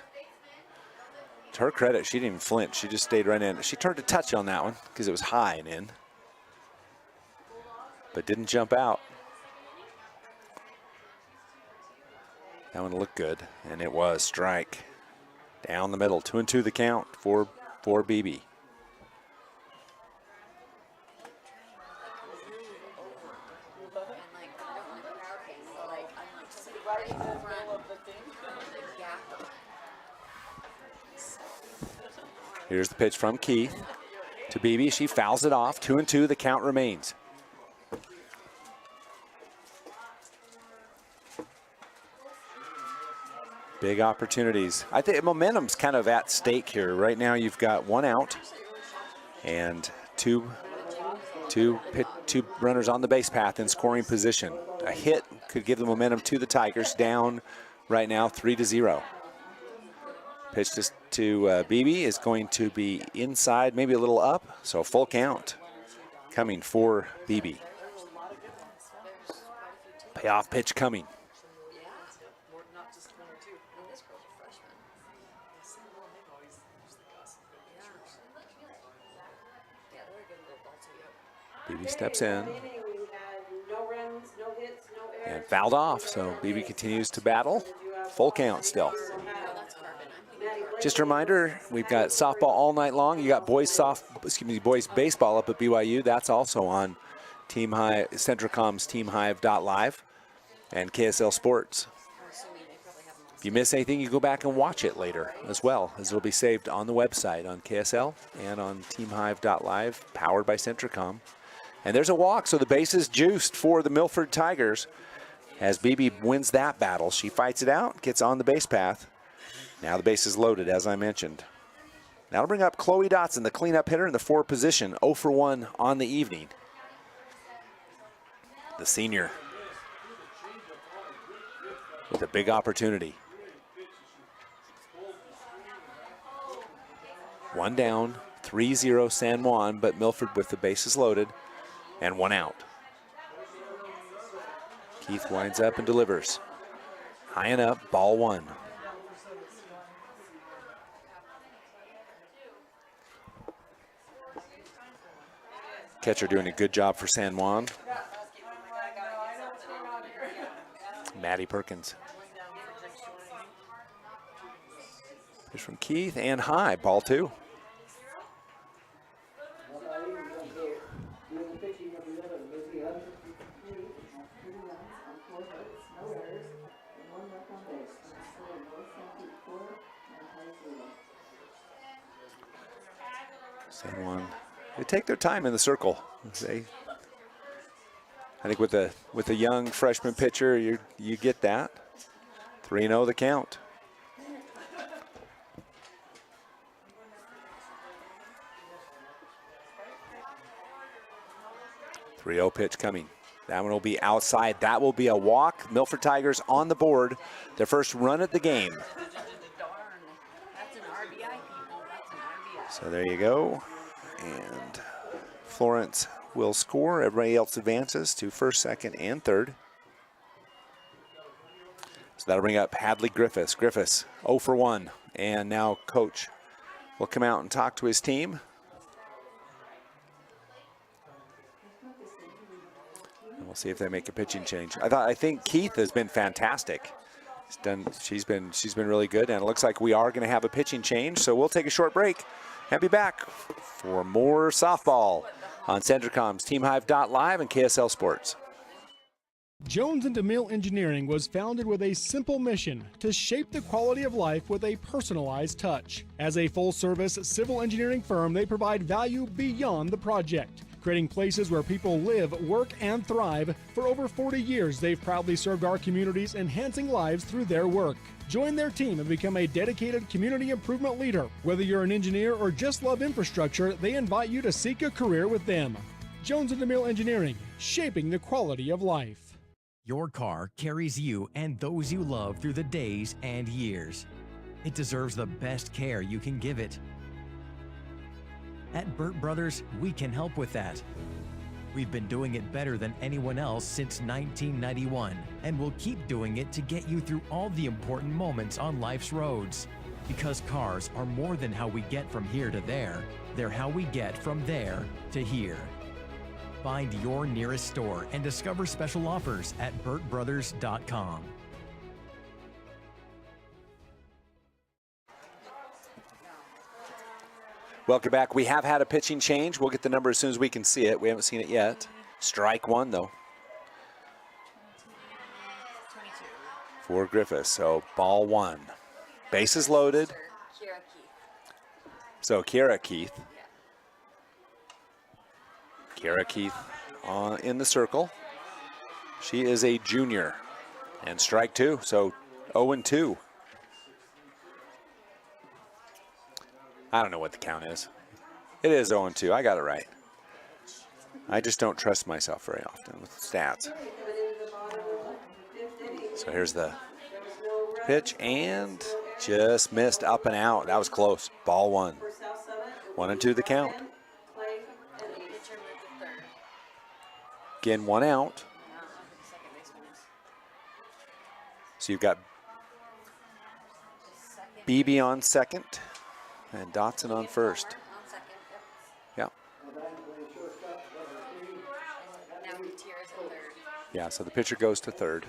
To her credit, she didn't even flinch. She just stayed right in. She turned to touch on that one because it was high and in, but didn't jump out. That one looked good, and it was strike. Down the middle, 2 and 2 the count for Beebe. Here's the pitch from Keith to Beebe. She fouls it off. 2 and 2, the count remains. Big opportunities. I think momentum's kind of at stake here. Right now you've got 1 out and two runners on the base path in scoring position. A hit could give the momentum to the Tigers, down right now 3-0. Pitch to Beebe is going to be inside, maybe a little up, so full count coming for Beebe. Payoff pitch coming. Beebe steps in and fouled off, so Beebe continues to battle. Full count still. Just a reminder, we've got softball all night long. You got boys baseball up at BYU. That's also on Team Hive, Centricom's TeamHive.live and KSL Sports. If you miss anything, you go back and watch it later as well, as it'll be saved on the website on KSL and on TeamHive.live, powered by Centricom. And there's a walk, so the base is juiced for the Milford Tigers as Beebe wins that battle. She fights it out, gets on the base path. Now the base is loaded, as I mentioned. That'll bring up Chloe Dotson, the cleanup hitter in the 4 position, 0 for 1 on the evening. The senior with a big opportunity. 1 down, 3-0 San Juan, but Milford with the bases loaded and 1 out. Keith winds up and delivers. High and up, ball 1. Catcher doing a good job for San Juan. Maddie Perkins. Pitch from Keith and high, ball 2. San Juan, they take their time in the circle. I think with a young freshman pitcher, you get that. 3-0 the count. 3-0 pitch coming. That one will be outside. That will be a walk. Milford Tigers on the board. Their first run at the game. So there you go. And Florence will score. Everybody else advances to first, second, and third. So that'll bring up Hadley Griffiths. Griffiths 0 for 1. And now coach will come out and talk to his team. And we'll see if they make a pitching change. I think Keith has been fantastic. She's been really good, and it looks like we are going to have a pitching change. So we'll take a short break and be back for more softball on Centricom's TeamHive.live and KSL Sports.
Jones & DeMille Engineering was founded with a simple mission to shape the quality of life with a personalized touch. As a full-service civil engineering firm, they provide value beyond the project, creating places where people live, work, and thrive. For over 40 years, they've proudly served our communities, enhancing lives through their work. Join their team and become a dedicated community improvement leader. Whether you're an engineer or just love infrastructure, they invite you to seek a career with them. Jones & DeMille Engineering, shaping the quality of life.
Your car carries you and those you love through the days and years. It deserves the best care you can give it. At Burt Brothers, we can help with that. We've been doing it better than anyone else since 1991, and we'll keep doing it to get you through all the important moments on life's roads. Because cars are more than how we get from here to there, they're how we get from there to here. Find your nearest store and discover special offers at burtbrothers.com.
Welcome back. We have had a pitching change. We'll get the number as soon as we can see it. We haven't seen it yet. Strike 1, though, for Griffiths. So ball 1. Bases loaded. So Kiara Keith. Kiara Keith in the circle. She is a junior. And strike 2, so 0-2. I don't know what the count is. It is 0-2. I got it right. I just don't trust myself very often with stats. So here's the pitch, and Just missed up and out. That was close. Ball one. 1-2 the count. Again, one out. So you've got Beebe on second and Dotson on first. Yeah. Yeah, so the pitcher goes to third.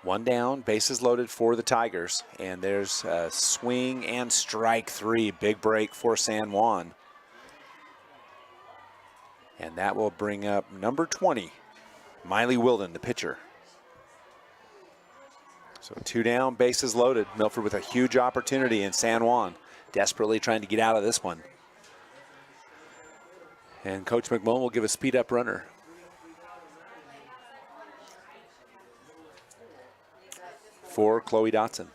One down, bases loaded for the Tigers, and there's a swing and strike three. Big break for San Juan. And that will bring up number 20, Miley Wilden, the pitcher. So two down, bases loaded. Milford with a huge opportunity in San Juan, desperately trying to get out of this one. And Coach McMullen will give a speed-up runner. For Chloe Dotson.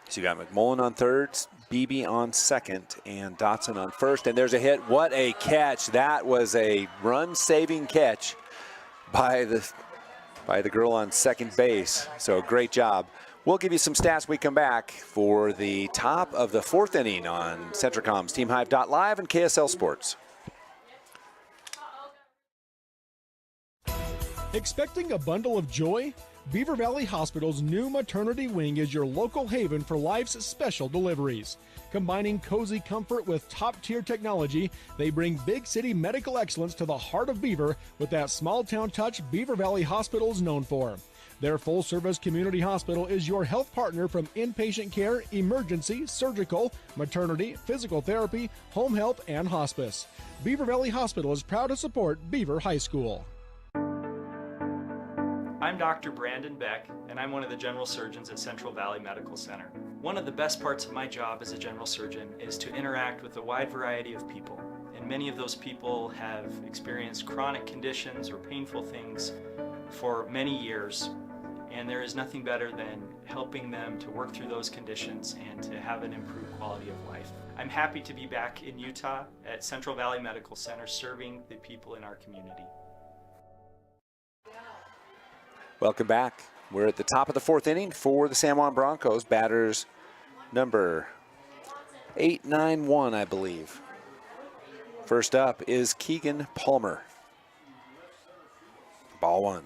So you got McMullen on third, Beebe on second, and Dotson on first. And there's a hit. What a catch. That was a run-saving catch by the girl on second base. So great job. We'll give you some stats when we come back for the top of the fourth inning on Centricom's TeamHive.live and KSL Sports.
Expecting a bundle of joy? Beaver Valley Hospital's new maternity wing is your local haven for life's special deliveries. Combining cozy comfort with top-tier technology, they bring big city medical excellence to the heart of Beaver with that small-town touch Beaver Valley Hospital is known for. Their full-service community hospital is your health partner from inpatient care, emergency, surgical, maternity, physical therapy, home health, and hospice. Beaver Valley Hospital is proud to support Beaver High School.
I'm Dr. Brandon Beck, and I'm one of the general surgeons at Central Valley Medical Center. One of the best parts of my job as a general surgeon is to interact with a wide variety of people. And many of those people have experienced chronic conditions or painful things for many years. And there is nothing better than helping them to work through those conditions and to have an improved quality of life. I'm happy to be back in Utah at Central Valley Medical Center serving the people in our community.
Welcome back. We're at the top of the fourth inning for the San Juan Broncos. Batters number 891, I believe. First up is Keegan Palmer. Ball one.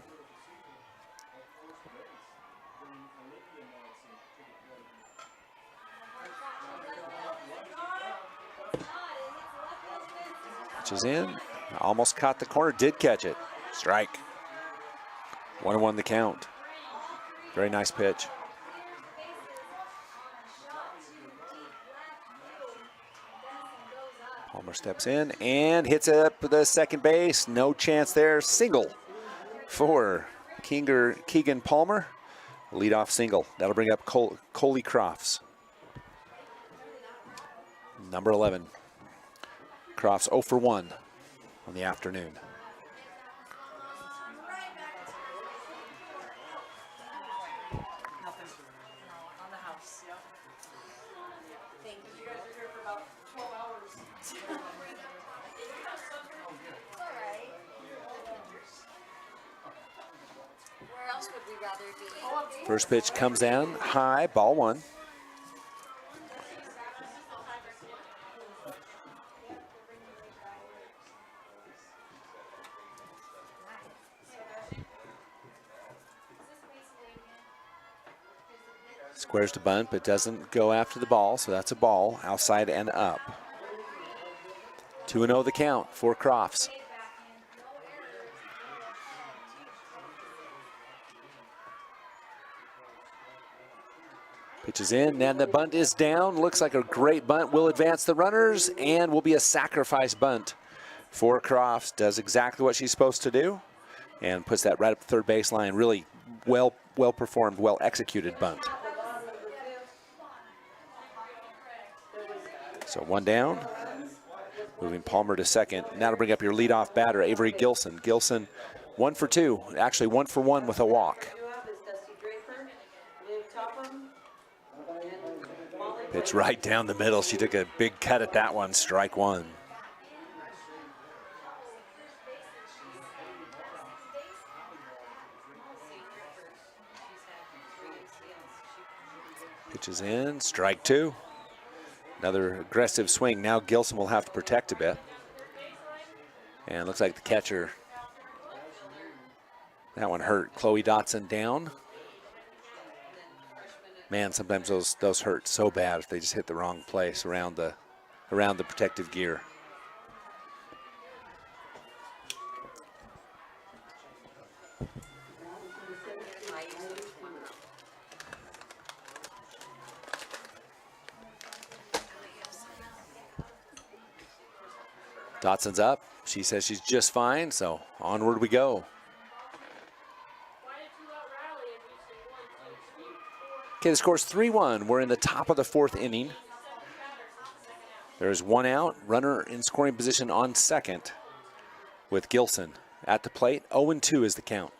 Pitches in. Almost caught the corner. Did catch it. Strike. 1-1 the count. Very nice pitch. Palmer steps in and hits it up the second base. No chance there. Single for Keegan Palmer. Leadoff single. That'll bring up Coley Crofts. Number 11. Crofts 0 for 1 on the afternoon. First pitch comes down high, ball one. Squares to bunt, but doesn't go after the ball, so that's a ball, outside and up. 2-0 the count for Crofts. Pitches in, and the bunt is down. Looks like a great bunt. Will advance the runners, and will be a sacrifice bunt for Crofts. Does exactly what she's supposed to do, and puts that right up the third baseline. Really well performed, well executed bunt. So one down, moving Palmer to second. And that'll bring up your leadoff batter, Avery Gilson. Gilson 1 for 2, actually 1 for 1 with a walk. Pitch right down the middle. She took a big cut at that one. Strike one. Pitches in. Strike two. Another aggressive swing. Now Gilson will have to protect a bit. And looks like the catcher, that one hurt. Chloe Dotson down. Man, sometimes those hurt so bad if they just hit the wrong place around the protective gear. Dotson's up. She says she's just fine, so onward we go. Okay, the score's 3-1. We're in the top of the fourth inning. There's one out, runner in scoring position on second with Gilson at the plate. 0-2 is the count.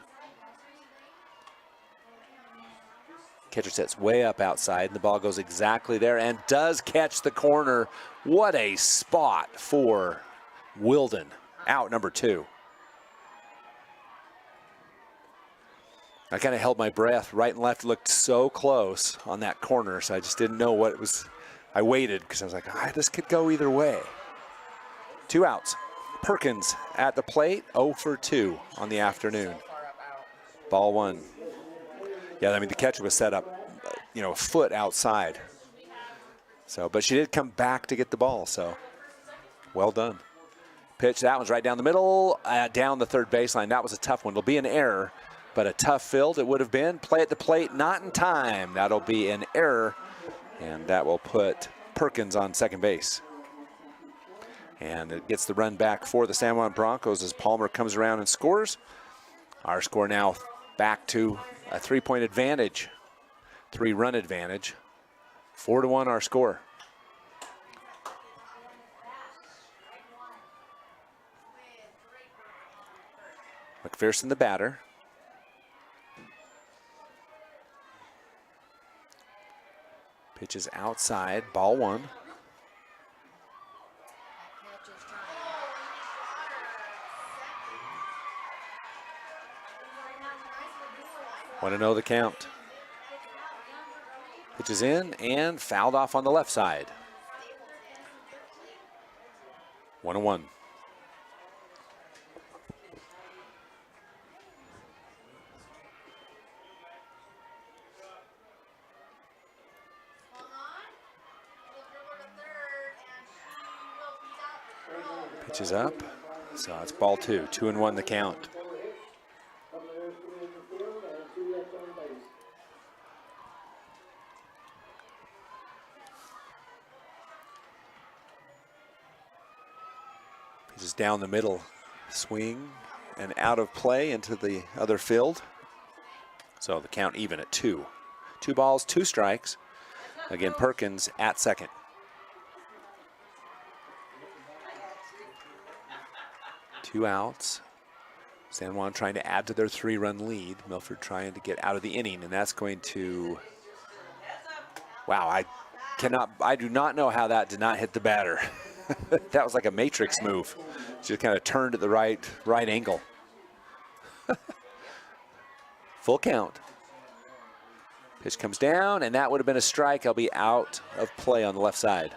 Catcher sets way up outside, and the ball goes exactly there and does catch the corner. What a spot for Wilden, out number 2. I kind of held my breath. Right and left looked so close on that corner, so I just didn't know what it was. I waited because I was like, this could go either way. 2 outs. Perkins at the plate, 0 for 2 on the afternoon. Ball 1. Yeah, I mean, the catcher was set up, a foot outside. So, but she did come back to get the ball, so well done. Pitch, that one's right down the middle, down the third baseline. That was a tough one. It'll be an error, but a tough field it would have been. Play at the plate, not in time. That'll be an error, and that will put Perkins on second base. And it gets the run back for the San Juan Broncos as Palmer comes around and scores. Our score now back to a 3-point advantage, 3-run advantage. 4-1 our score. McPherson the batter. Pitches outside, ball 1. Want to know the count. Pitches in and fouled off on the left side. 1-1. Pitches up, so it's ball 2. 2-1 the count. Pitches down the middle, swing and out of play into the other field. So the count even at 2. 2 balls, 2 strikes. Again, Perkins at second. Two outs. San Juan trying to add to their 3-run lead. Milford trying to get out of the inning, and that's going to, wow, I do not know how that did not hit the batter. That was like a matrix move. Just kind of turned at the right angle. Full count. Pitch comes down, and that would have been a strike. I'll be out of play on the left side.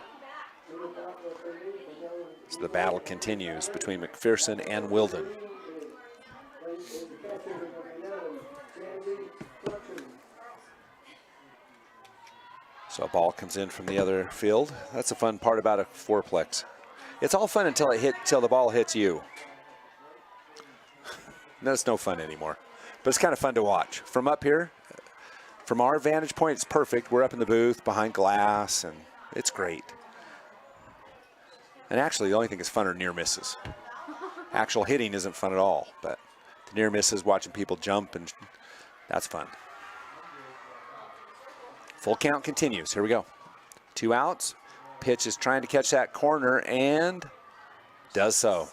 So the battle continues between McPherson and Wilden. So a ball comes in from the other field. That's the fun part about a fourplex. It's all fun until the ball hits you. Then it's no fun anymore. But it's kind of fun to watch. From up here, from our vantage point, it's perfect. We're up in the booth behind glass, and it's great. And actually, the only thing that's fun are near misses. Actual hitting isn't fun at all, but the near misses, watching people jump, and that's fun. Full count continues. Here we go. 2 outs. Pitch is trying to catch that corner and does so.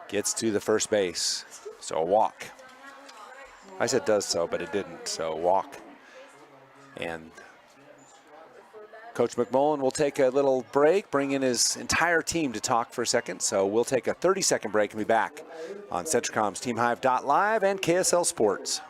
Gets to the first base. So a walk. I said does so, but it didn't. So walk. And Coach McMullen will take a little break, bring in his entire team to talk for a second. So we'll take a 30-second break and be back on Centricom's TeamHive.live and KSL Sports.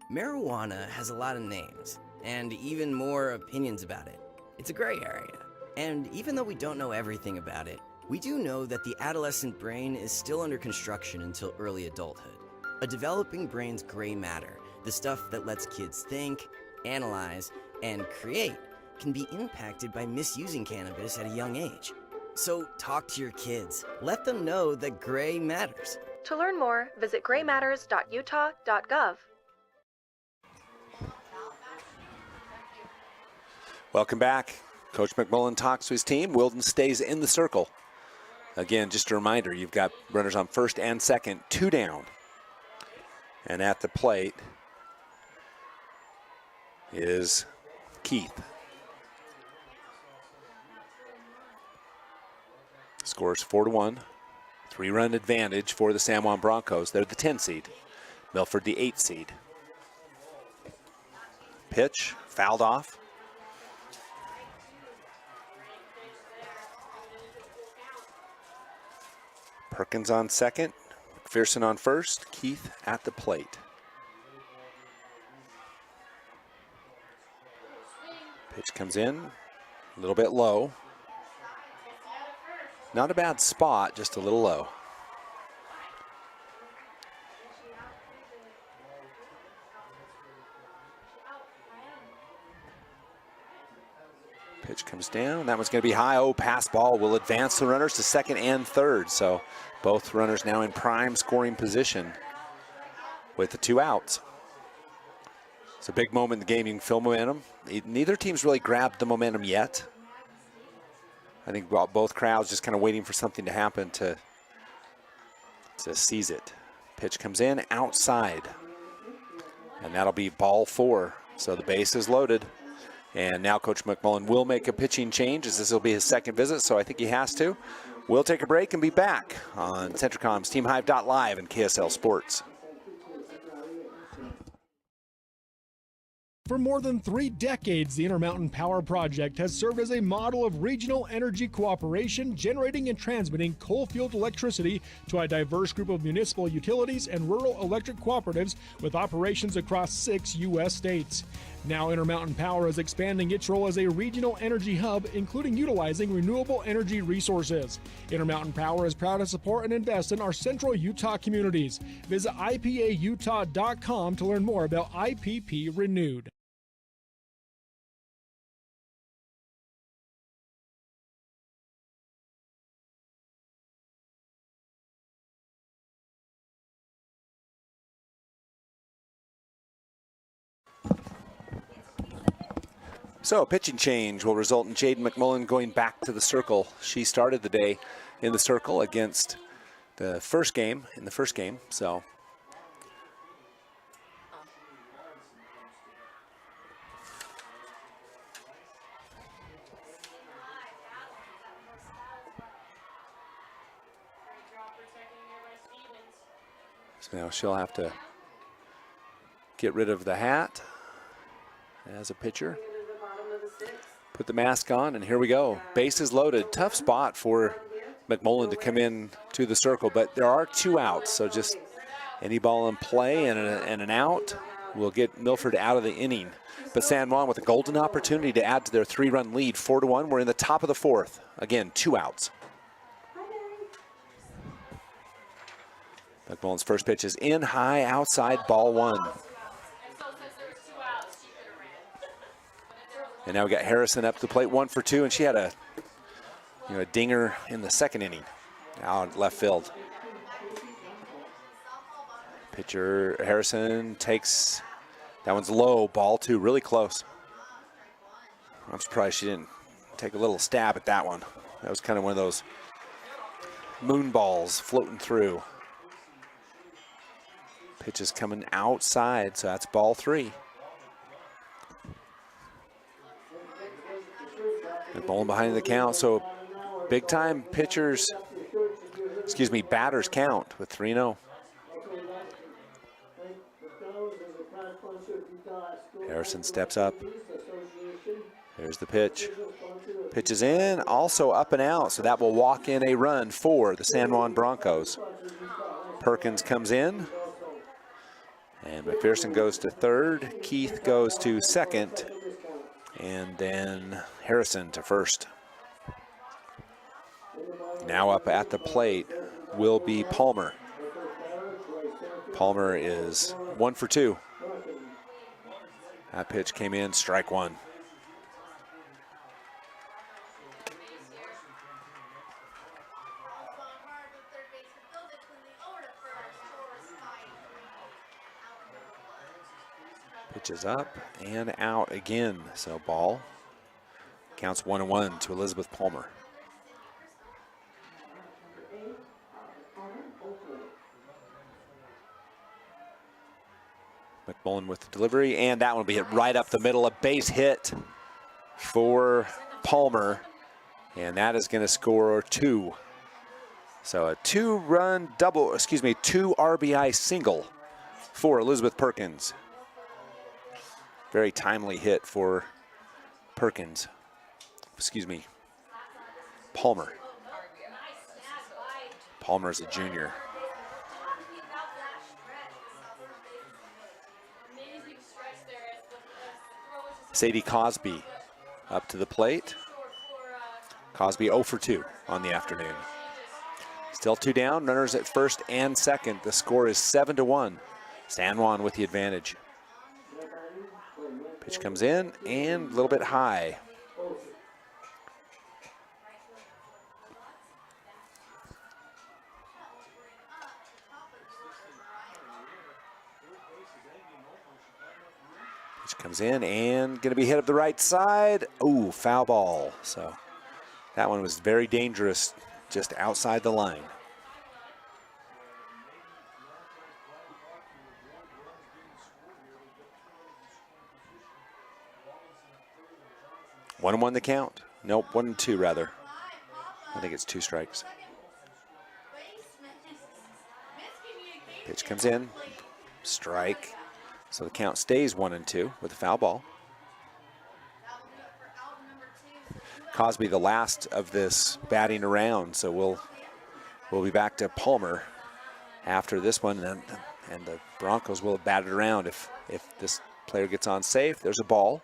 Marijuana has a lot of names, and even more opinions about it. It's a gray area. And even though we don't know everything about it, we do know that the adolescent brain is still under construction until early adulthood. A developing brain's gray matter, the stuff that lets kids think, analyze, and create, can be impacted by misusing cannabis at a young age. So talk to your kids. Let them know that gray matters.
To learn more, visit graymatters.utah.gov.
Welcome back. Coach McMullen talks to his team. Wilden stays in the circle. Again, just a reminder, you've got runners on first and second, 2 down. And at the plate is Keith. Scores 4-1. 3-run advantage for the San Juan Broncos. They're the 10 seed. Milford the 8 seed. Pitch, fouled off. Perkins on second, McPherson on first, Keith at the plate. Pitch comes in, a little bit low. Not a bad spot, just a little low. Pitch comes down. That one's going to be high. Oh, pass ball will advance the runners to second and third. So both runners now in prime scoring position with the 2 outs. It's a big moment in the game. You can feel momentum. Neither team's really grabbed the momentum yet. I think both crowds just kind of waiting for something to happen to seize it. Pitch comes in outside. And that'll be ball 4. So the base is loaded. And now Coach McMullen will make a pitching change, as this will be his second visit, so I think he has to. We'll take a break and be back on Centricom's TeamHive.live and KSL Sports.
For more than 3 decades, the Intermountain Power Project has served as a model of regional energy cooperation, generating and transmitting coal-fueled electricity to a diverse group of municipal utilities and rural electric cooperatives with operations across 6 U.S. states. Now Intermountain Power is expanding its role as a regional energy hub, including utilizing renewable energy resources. Intermountain Power is proud to support and invest in our central Utah communities. Visit ipautah.com to learn more about IPP Renewed.
So a pitching change will result in Jaden McMullen going back to the circle. She started the day in the circle against the first game, so. So now she'll have to get rid of the hat as a pitcher. Put the mask on, and here we go. Bases loaded. Tough spot for McMullen to come in to the circle, but there are 2 outs, so just any ball in play and an out will get Milford out of the inning. But San Juan with a golden opportunity to add to their 3-run lead, 4-1. We're in the top of the 4th. Again, 2 outs. McMullen's first pitch is in high, outside, ball 1. And now we got Harrison up to the plate, 1 for 2, and she had a dinger in the second inning out left field. Pitcher Harrison takes, that one's low, ball 2, really close. I'm surprised she didn't take a little stab at that one. That was kind of one of those moon balls floating through. Pitch is coming outside, so that's ball 3. McMullen behind the count, so big time batters count with 3-0. Harrison steps up. There's the pitch. Pitch is in, also up and out, so that will walk in a run for the San Juan Broncos. Perkins comes in, and McPherson goes to third. Keith goes to second, and then Harrison to first. Now up at the plate will be Palmer. Palmer is 1 for 2. That pitch came in, strike one. Pitch is up and out again, so ball. Counts 1-1 to Elizabeth Palmer. McMullen with the delivery, and that one will be hit right up the middle. A base hit for Palmer, and that is going to score 2. So a 2-run double, excuse me, 2 RBI single for Elizabeth Perkins. Very timely hit for Perkins. Excuse me, Palmer. Palmer's a junior. Sadie Cosby up to the plate. Cosby 0 for 2 on the afternoon. Still 2 down, runners at first and second. The score is 7-1. San Juan with the advantage. Pitch comes in and a little bit high. Pitch comes in and going to be hit up the right side. Ooh, foul ball. So that one was very dangerous, just outside the line. One and one the count. Nope, 1-2 rather. I think it's 2 strikes. Pitch comes in, strike. So the count stays 1-2 with a foul ball. Cosby, the last of this batting around, so we'll be back to Palmer after this one, and the Broncos will have batted around if this player gets on safe. There's a ball.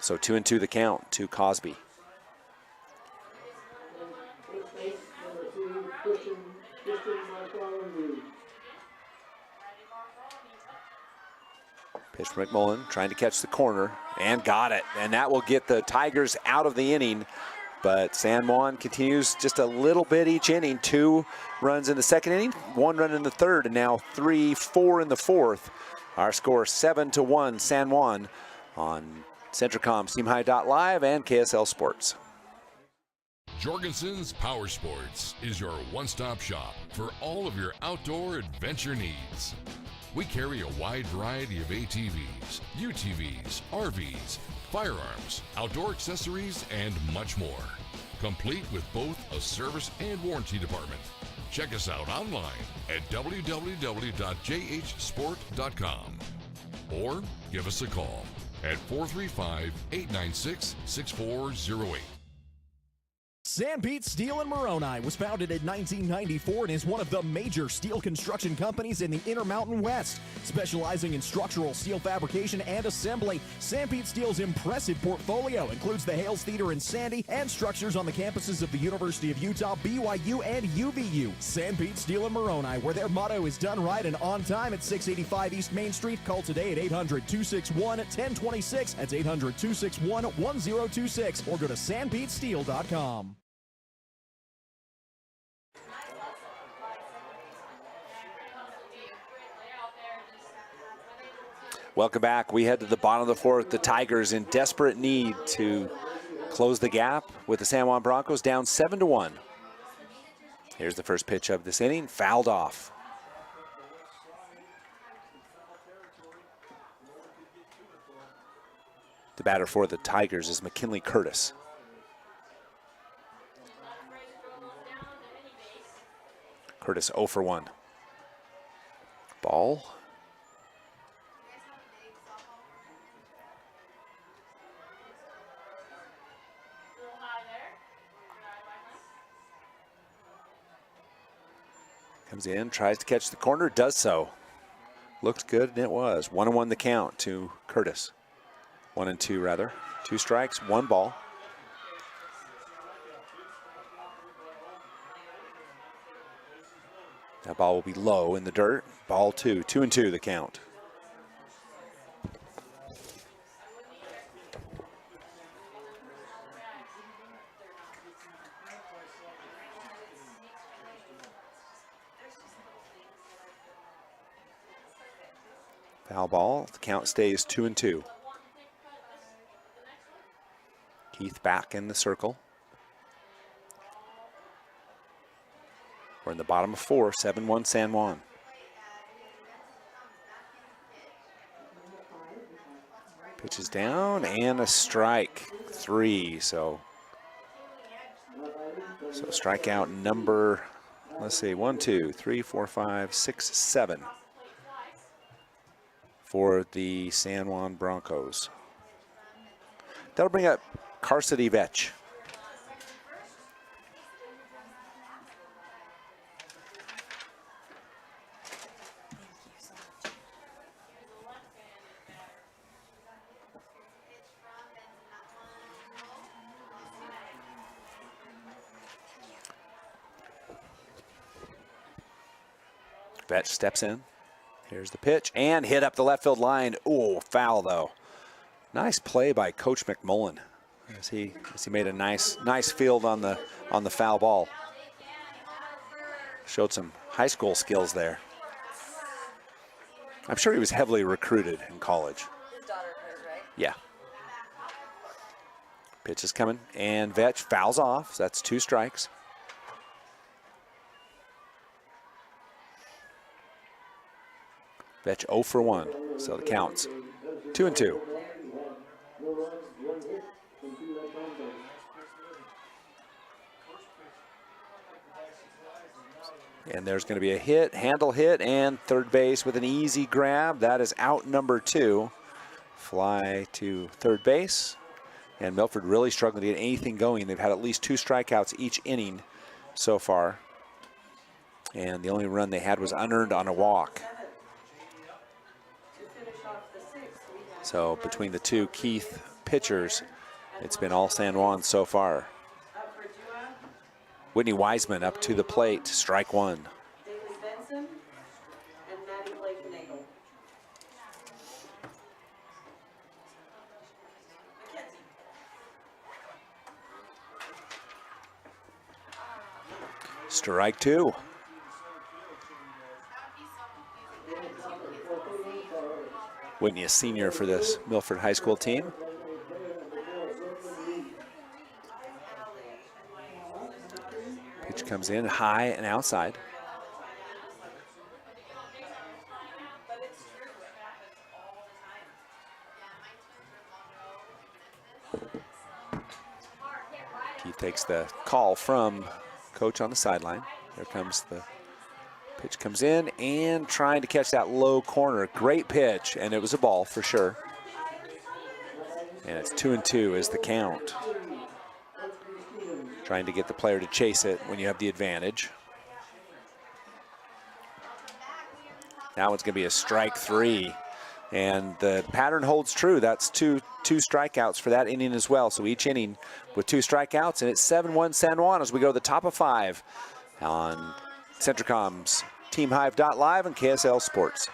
So 2-2 the count to Cosby. Pitch from McMullen, trying to catch the corner, and got it. And that will get the Tigers out of the inning. But San Juan continues just a little bit each inning. 2 runs in the second inning, 1 run in the third, and now 3-4 in the fourth. Our score 7-1 San Juan on Centricom's TeamHigh.live and KSL Sports.
Jorgensen's Power Sports is your one-stop shop for all of your outdoor adventure needs. We carry a wide variety of ATVs, UTVs, RVs, firearms, outdoor accessories, and much more. Complete with both a service and warranty department. Check us out online at www.jhsport.com or give us a call at 435-896-6408.
Sanpete Steel in Moroni was founded in 1994 and is one of the major steel construction companies in the Intermountain West. Specializing in structural steel fabrication and assembly, Sanpete Steel's impressive portfolio includes the Hales Theater in Sandy and structures on the campuses of the University of Utah, BYU, and UVU. Sanpete Steel in Moroni, where their motto is done right and on time, at 685 East Main Street. Call today at 800-261-1026. That's 800-261-1026, or go to sanpetesteel.com.
Welcome back. We head to the bottom of the fourth. The Tigers in desperate need to close the gap with the San Juan Broncos, down 7-1. Here's the first pitch of this inning, fouled off. The batter for the Tigers is McKinley Curtis. Curtis 0 for 1. Ball. Comes in, tries to catch the corner, does so. Looked good, and it was. 1-1 the count to Curtis. 1-2 rather. 2 strikes, 1 ball. That ball will be low in the dirt. Ball 2, 2-2 the count. Foul ball, the count stays 2-2. Keith back in the circle. We're in the bottom of 4, 7-1 San Juan. Pitch is down and a strike, 3. So strikeout number, let's see, 1, 2, 3, 4, 5, 6, 7 for the San Juan Broncos. That'll bring up Karsity Vetch. Vetch steps in. Here's the pitch and hit up the left field line. Oh, foul though. Nice play by Coach McMullen as he made a nice field on the foul ball. Showed some high school skills there. I'm sure he was heavily recruited in college.
His daughter plays, right?
Yeah. Pitch is coming and Vetch fouls off. So that's 2 strikes. Vetch 0 for 1, so the counts 2-2. And there's going to be a hit, handle hit, and third base with an easy grab. That is out number 2. Fly to third base. And Milford really struggling to get anything going. They've had at least 2 strikeouts each inning so far. And the only run they had was unearned on a walk. So between the 2 Keith pitchers, it's been all San Juan so far. Whitney Wiseman up to the plate, strike 1.
Daly Benson and Maddie Blake-Nagel.
Strike 2. Whitney, a senior for this Milford High School team. Pitch comes in high and outside. Keith takes the call from coach on the sideline. There comes the pitch, comes in and trying to catch that low corner. Great pitch, and it was a ball for sure. And it's 2-2 is the count. Trying to get the player to chase it when you have the advantage. Now it's going to be a strike 3. And the pattern holds true. That's two strikeouts for that inning as well. So each inning with 2 strikeouts, and it's 7-1 San Juan as we go to the top of 5 on Centricom's TeamHive.live and KSL Sports.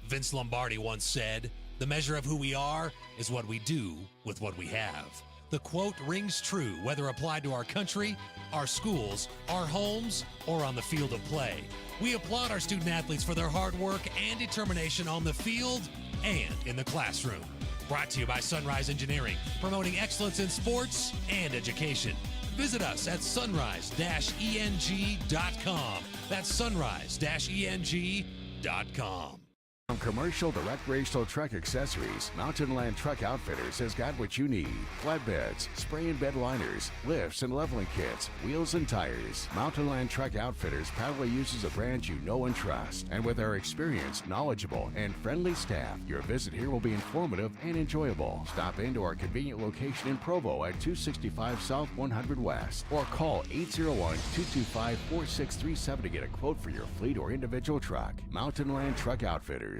Vince Lombardi once said, "The measure of who we are is what we do with what we have." The quote rings true whether applied to our country, our schools, our homes, or on the field of play. We applaud our student athletes for their hard work and determination on the field and in the classroom. Brought to you by Sunrise Engineering, promoting excellence in sports and education. Visit us at sunrise-eng.com. That's sunrise-eng.com.
From Commercial to Recreational Truck Accessories, Mountain Land Truck Outfitters has got what you need. Flatbeds, spray and bed liners, lifts and leveling kits, wheels and tires. Mountain Land Truck Outfitters proudly uses a brand you know and trust. And with our experienced, knowledgeable, and friendly staff, your visit here will be informative and enjoyable. Stop into our convenient location in Provo at 265 South 100 West or call 801-225-4637 to get a quote for your fleet or individual truck. Mountain Land Truck Outfitters.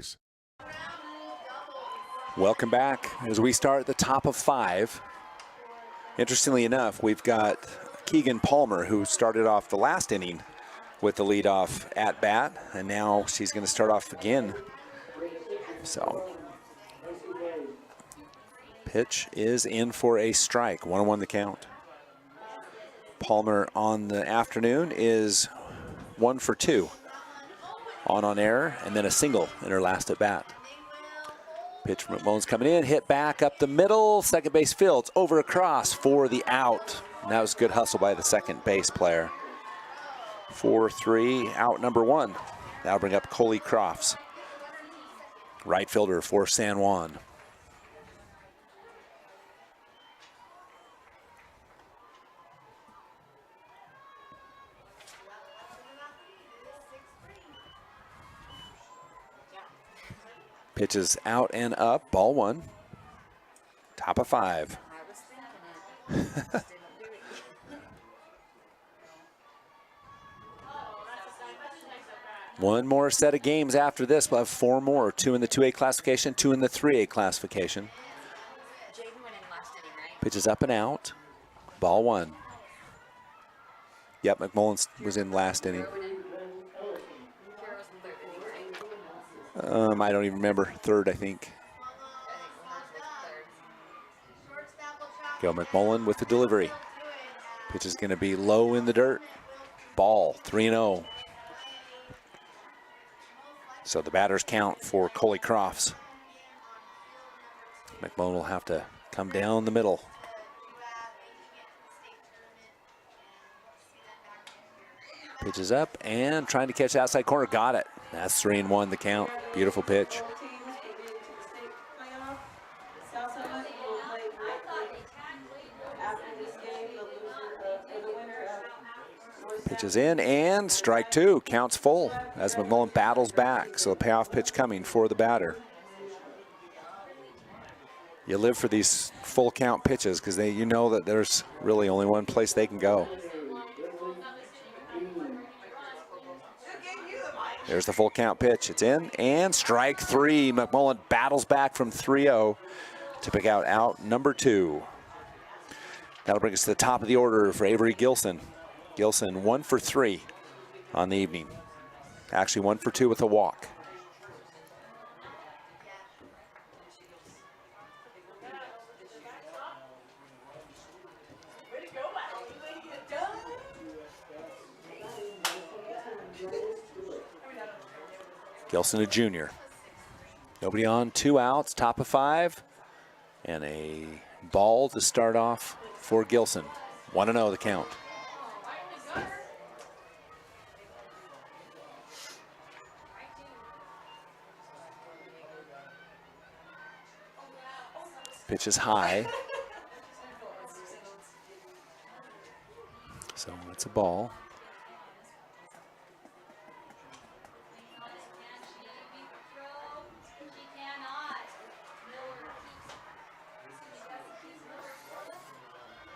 Welcome back as we start at the top of 5. Interestingly enough, we've got Keegan Palmer, who started off the last inning with the leadoff at bat, and now she's going to start off again. So, pitch is in for a strike. 1-1 the count. Palmer on the afternoon is 1 for 2. On air, and then a single in her last at bat. Pitch from McMullen's coming in, hit back up the middle, second base fields, over across for the out. And that was good hustle by the second base player. 4-3, out number 1. That'll bring up Coley Crofts, right fielder for San Juan. Pitches out and up, ball 1. Top of 5. One more set of games after this. We'll have 4 more. 2 in the 2A classification, 2 in the 3A classification. Pitches up and out, ball 1. Yep, McMullen was in last inning. I don't even remember. 3rd, I think. Go McMullen with the delivery. Pitch is going to be low in the dirt. Ball, 3-0. So the batters count for Coley Crofts. McMullen will have to come down the middle. Pitches up and trying to catch the outside corner. Got it. That's 3-1 the count. Beautiful pitch. Pitches in and strike 2. Counts full as McMullen battles back. So the payoff pitch coming for the batter. You live for these full count pitches because you know that there's really only one place they can go. There's the full count pitch. It's in and strike 3. McMullen battles back from 3-0 to pick out number 2. That'll bring us to the top of the order for Avery Gilson. Gilson 1 for 3 on the evening. Actually 1 for 2 with a walk. Gilson, a junior. Nobody on, 2 outs, top of 5. And a ball to start off for Gilson. 1-0 the count. Pitch is high. So it's a ball.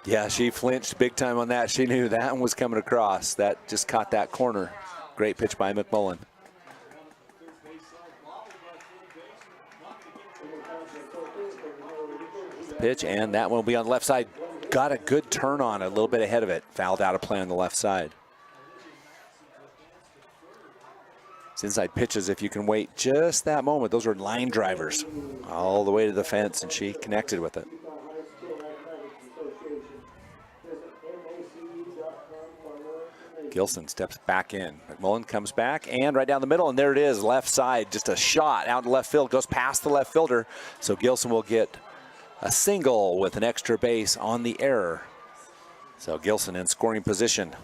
Yeah, she flinched big time on that. She knew that one was coming across. That just caught that corner. Great pitch by McMullen. Pitch, and that one will be on the left side. Got a good turn on it, a little bit ahead of it. Fouled out of play on the left side. It's inside pitches if you can wait just that moment. Those are line drivers all the way to the fence, and she connected with it. Gilson steps back in. McMullen comes back and right down the middle, and there it is, left side. Just a shot out to left field, goes past the left fielder. So Gilson will get a single with an extra base on the error. So Gilson in scoring position.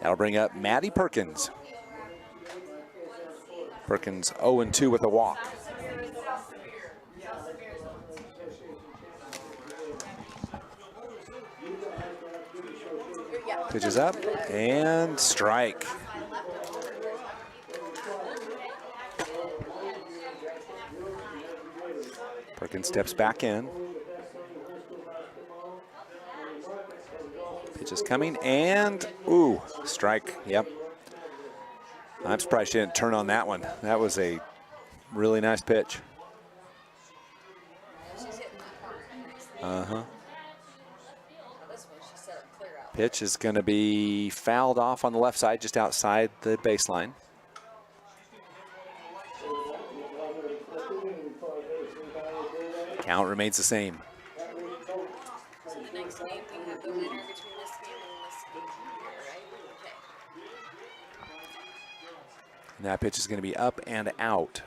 That'll bring up Maddie Perkins. Perkins 0-2 with a walk. Pitches up and strike. Perkins steps back in. Pitch is coming and, ooh, strike, yep. I'm surprised she didn't turn on that one. That was a really nice pitch. Pitch is going to be fouled off on the left side, just outside the baseline. Count remains the same.
So the next game, we have the winner between this game and this game here, right? Okay.
And that pitch is going to be up and out.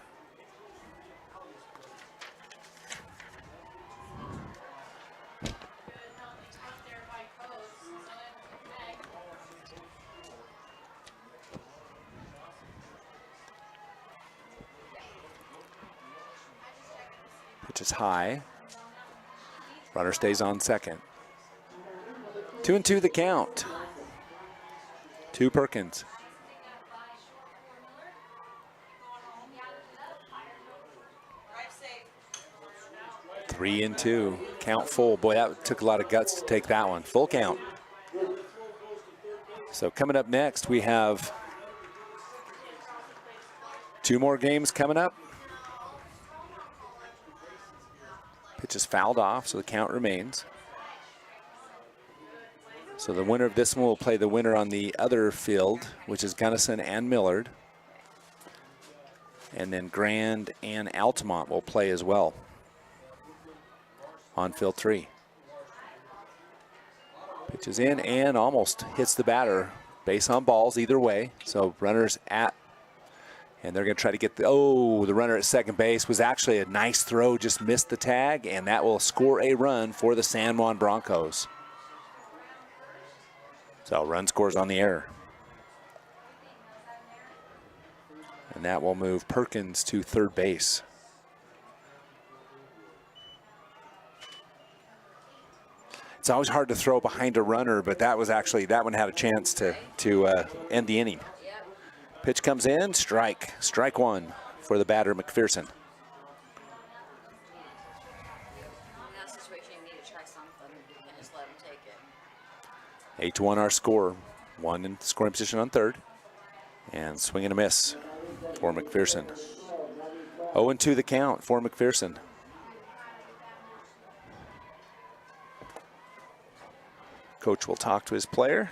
Pitch is high. Runner stays on second. 2-2 the count. 2 Perkins. 3-2. Count full. Boy, that took a lot of guts to take that one. Full count. So coming up next, we have 2 more games coming up. Pitch is fouled off, so the count remains. So the winner of this one will play the winner on the other field, which is Gunnison and Millard. And then Grand and Altamont will play as well on field 3. Pitch is in and almost hits the batter. Base on balls either way. So runners at, and they're going to try to get the, the runner at second base was actually a nice throw, just missed the tag, and that will score a run for the San Juan Broncos. So run scores on the error. And that will move Perkins to third base. It's always hard to throw behind a runner, but that was actually, that one had a chance to end the inning. Pitch comes in, strike. Strike one for the batter, McPherson.
In that situation, you need to try something. You can't just let him take it.
8-1 our score. 1 in scoring position on third. And swing and a miss for McPherson. 0-2 the count for McPherson. Coach will talk to his player.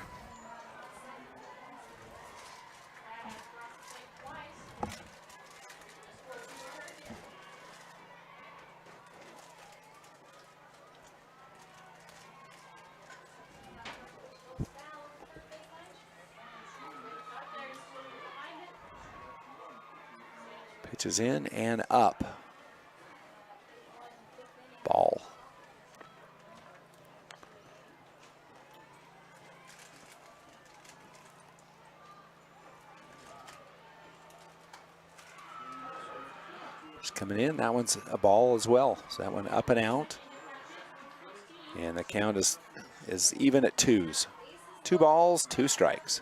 Pitch is in and up. Ball. Just coming in, that one's a ball as well. So that one up and out. And the count is even at 2s. 2 balls, 2 strikes.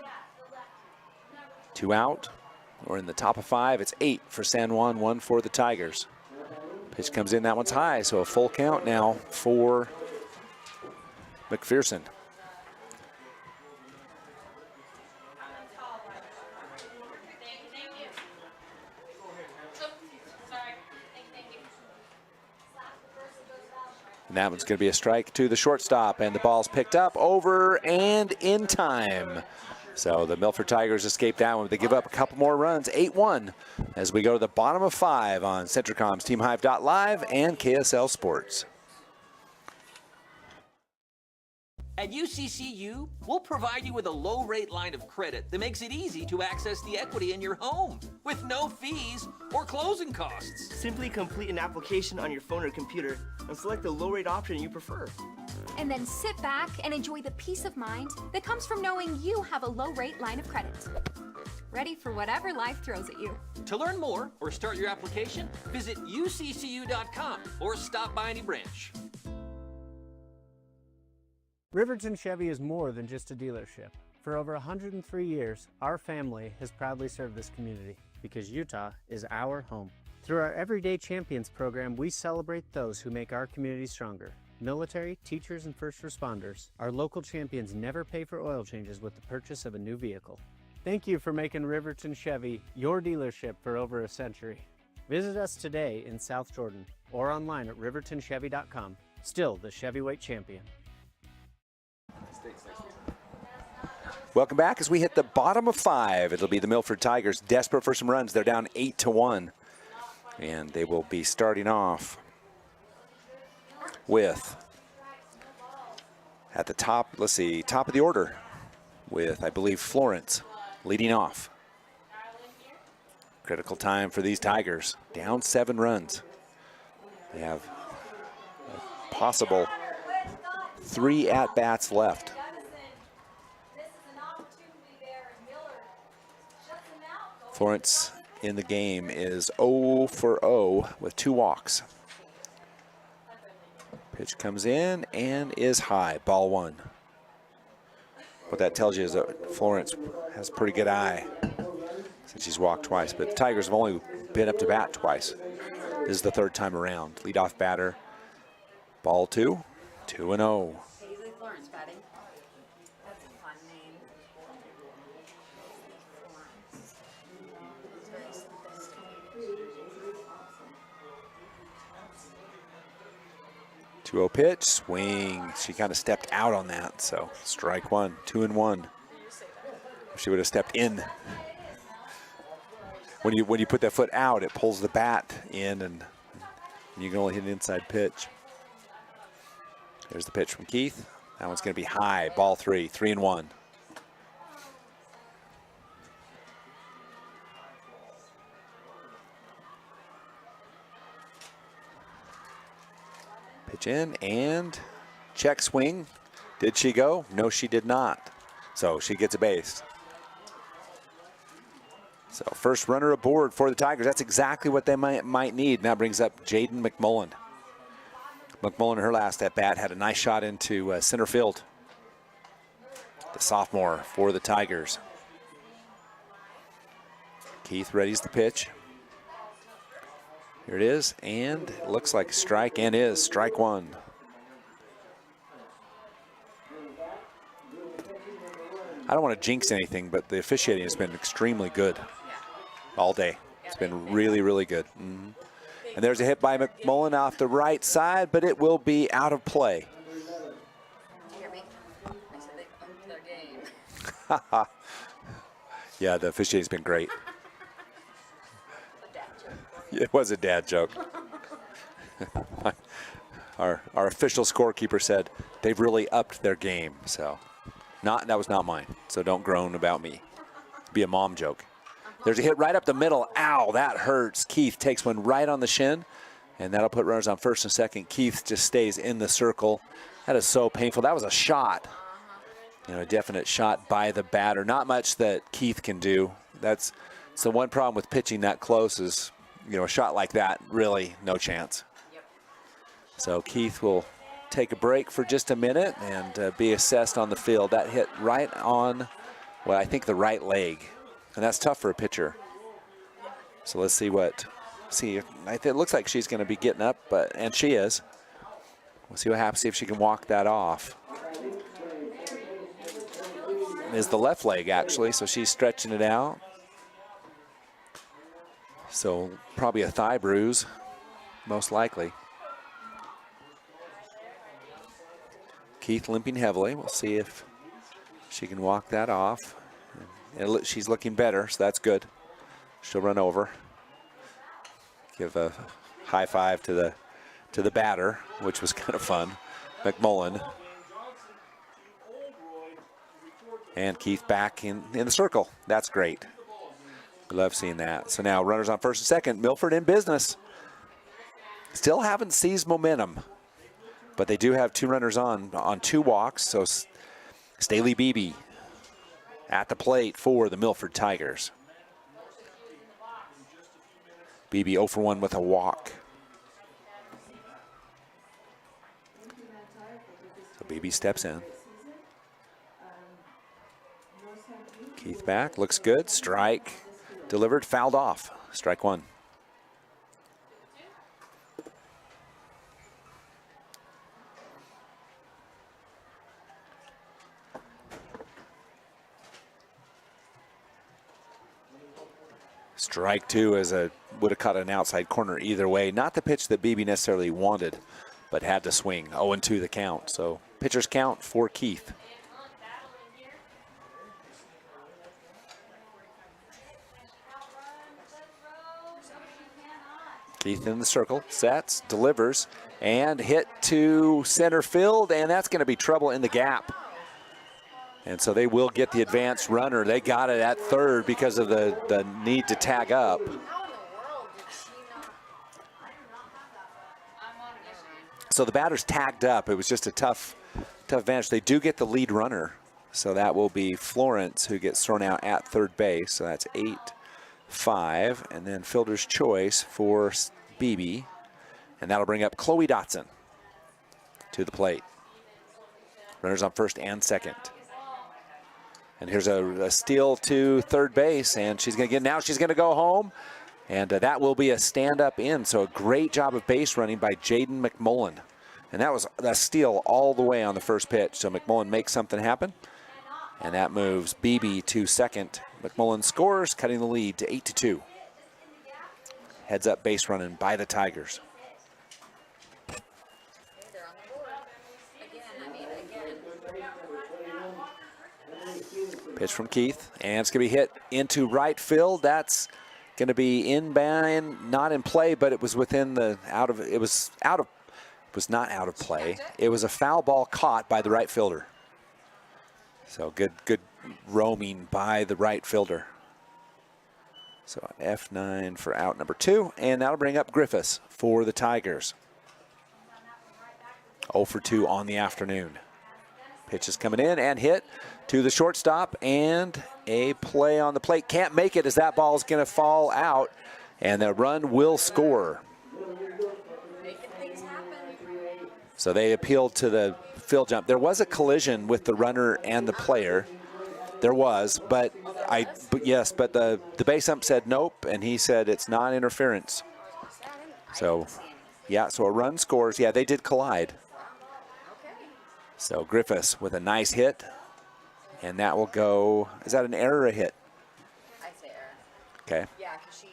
2 out. We're in the top of 5. It's 8 for San Juan, 1 for the Tigers. Pitch comes in, that one's high, so a full count now for McPherson. And that one's going to be a strike to the shortstop, and the ball's picked up over and in time. So the Milford Tigers escape that one. They give up a couple more runs, 8-1, as we go to the bottom of 5 on Centricom's TeamHive.live and KSL Sports.
At UCCU, we'll provide you with a low-rate line of credit that makes it easy to access the equity in your home with no fees or closing costs.
Simply complete an application on your phone or computer and select the low-rate option you prefer.
and then sit back and enjoy the peace of mind that comes from knowing you have a low-rate line of credit. Ready for whatever life throws at you.
To learn more or start your application, visit uccu.com or stop by any branch.
Riverton Chevy is more than just a dealership. For over 103 years, our family has proudly served this community because Utah is our home. Through our Everyday Champions program, we celebrate those who make our community stronger. Military, teachers, and first responders, our local champions never pay for oil changes with the purchase of a new vehicle. Thank you for making Riverton Chevy your dealership for over a century. Visit us today in South Jordan or online at rivertonchevy.com. Still the Chevyweight champion.
Welcome back as we hit the bottom of 5. It'll be the Milford Tigers desperate for some runs. They're down 8-1. And they will be starting off with, at the top, let's see, top of the order with, I believe, Florence leading off. Critical time for these Tigers. Down 7 runs. They have a possible 3 at-bats left. Florence in the game is 0 for 0 with 2 walks. Pitch comes in and is high, ball 1. What that tells you is that Florence has a pretty good eye since she's walked twice, but the Tigers have only been up to bat twice. This is the 3rd time around. Leadoff batter, ball 2, 2-0.
Paisley Florence batting. That's a fun name.
2-0 pitch, swing. She kind of stepped out on that, so strike 1, 2-1. If she would have stepped in. When you put that foot out, it pulls the bat in, and you can only hit an inside pitch. There's the pitch from Keith. That one's going to be high, ball 3, 3-1. Pitch in and check swing. Did she go? No, she did not. So she gets a base. So first runner aboard for the Tigers. That's exactly what they might need. Now brings up Jaden McMullen. McMullen, her last at bat, had a nice shot into center field. The sophomore for the Tigers. Keith readies the pitch. Here it is, and it looks like a strike, and is strike 1. I don't want to jinx anything, but the officiating has been extremely good all day. It's been really, really good. And there's a hit by McMullen off the right side, but it will be out of play.
You hear me? I said they upped their game.
Yeah, the officiating's been great. It was a dad joke. Our official scorekeeper said they've really upped their game. So, that was not mine. So don't groan about me. Be a mom joke. There's a hit right up the middle. Ow, that hurts. Keith takes one right on the shin, and that'll put runners on first and second. Keith just stays in the circle. That is so painful. That was a shot. A definite shot by the batter. Not much that Keith can do. That's the one problem with pitching that close is, a shot like that, really no chance. So Keith will take a break for just a minute and be assessed on the field. That hit right on, well, I think the right leg. And that's tough for a pitcher. So let's see it looks like she's going to be getting up, and she is. We'll see what happens, see if she can walk that off. Is the left leg, actually, so she's stretching it out. So probably a thigh bruise, most likely. Keith limping heavily. We'll see if she can walk that off. She's looking better, so that's good. She'll run over. Give a high five to the batter, which was kind of fun. McMullen. And Keith back in the circle. That's great. We love seeing that. So now runners on first and second. Milford in business. Still haven't seized momentum. But they do have 2 runners on 2 walks. So Staley Beebe at the plate for the Milford Tigers. Beebe 0 for 1 with a walk. So Beebe steps in. Keith back, looks good. Strike delivered, fouled off. Strike 1. Strike 2 as would have caught an outside corner either way. Not the pitch that Beebe necessarily wanted, but had to swing. 0-2 the count. So pitcher's count for Keith. Keith in the circle, sets, delivers, and hit to center field, and that's going to be trouble in the gap. And so they will get the advanced runner. They got it at third because of the need to tag up. So the batter's tagged up. It was just a tough advantage. They do get the lead runner. So that will be Florence who gets thrown out at third base. So that's 8-5. And then fielder's choice for Beebe. And that'll bring up Chloe Dotson to the plate. Runners on first and second. And here's a steal to third base, and she's going to get, now she's going to go home, and that will be a stand-up in. So a great job of base running by Jaden McMullen. And that was a steal all the way on the first pitch. So McMullen makes something happen, and that moves Beebe to second. McMullen scores, cutting the lead to 8-2. Heads up base running by the Tigers. Pitch from Keith, and it's going to be hit into right field. That's going to be inbound, not in play, but it was within the it was not out of play. It was a foul ball caught by the right fielder. So good roaming by the right fielder. So F9 for out number 2, and that'll bring up Griffiths for the Tigers. 0 for 2 on the afternoon. Pitch is coming in and hit to the shortstop, and a play on the plate. Can't make it as that ball is going to fall out, and the run will score. So they appealed to the field jump. There was a collision with the runner and the player. There was, but the base ump said nope, and he said it's not interference. So, yeah, so a run scores. Yeah, they did collide. So Griffiths with a nice hit, and that will go, is that an error or a hit?
I'd say error.
Okay.
Yeah, because she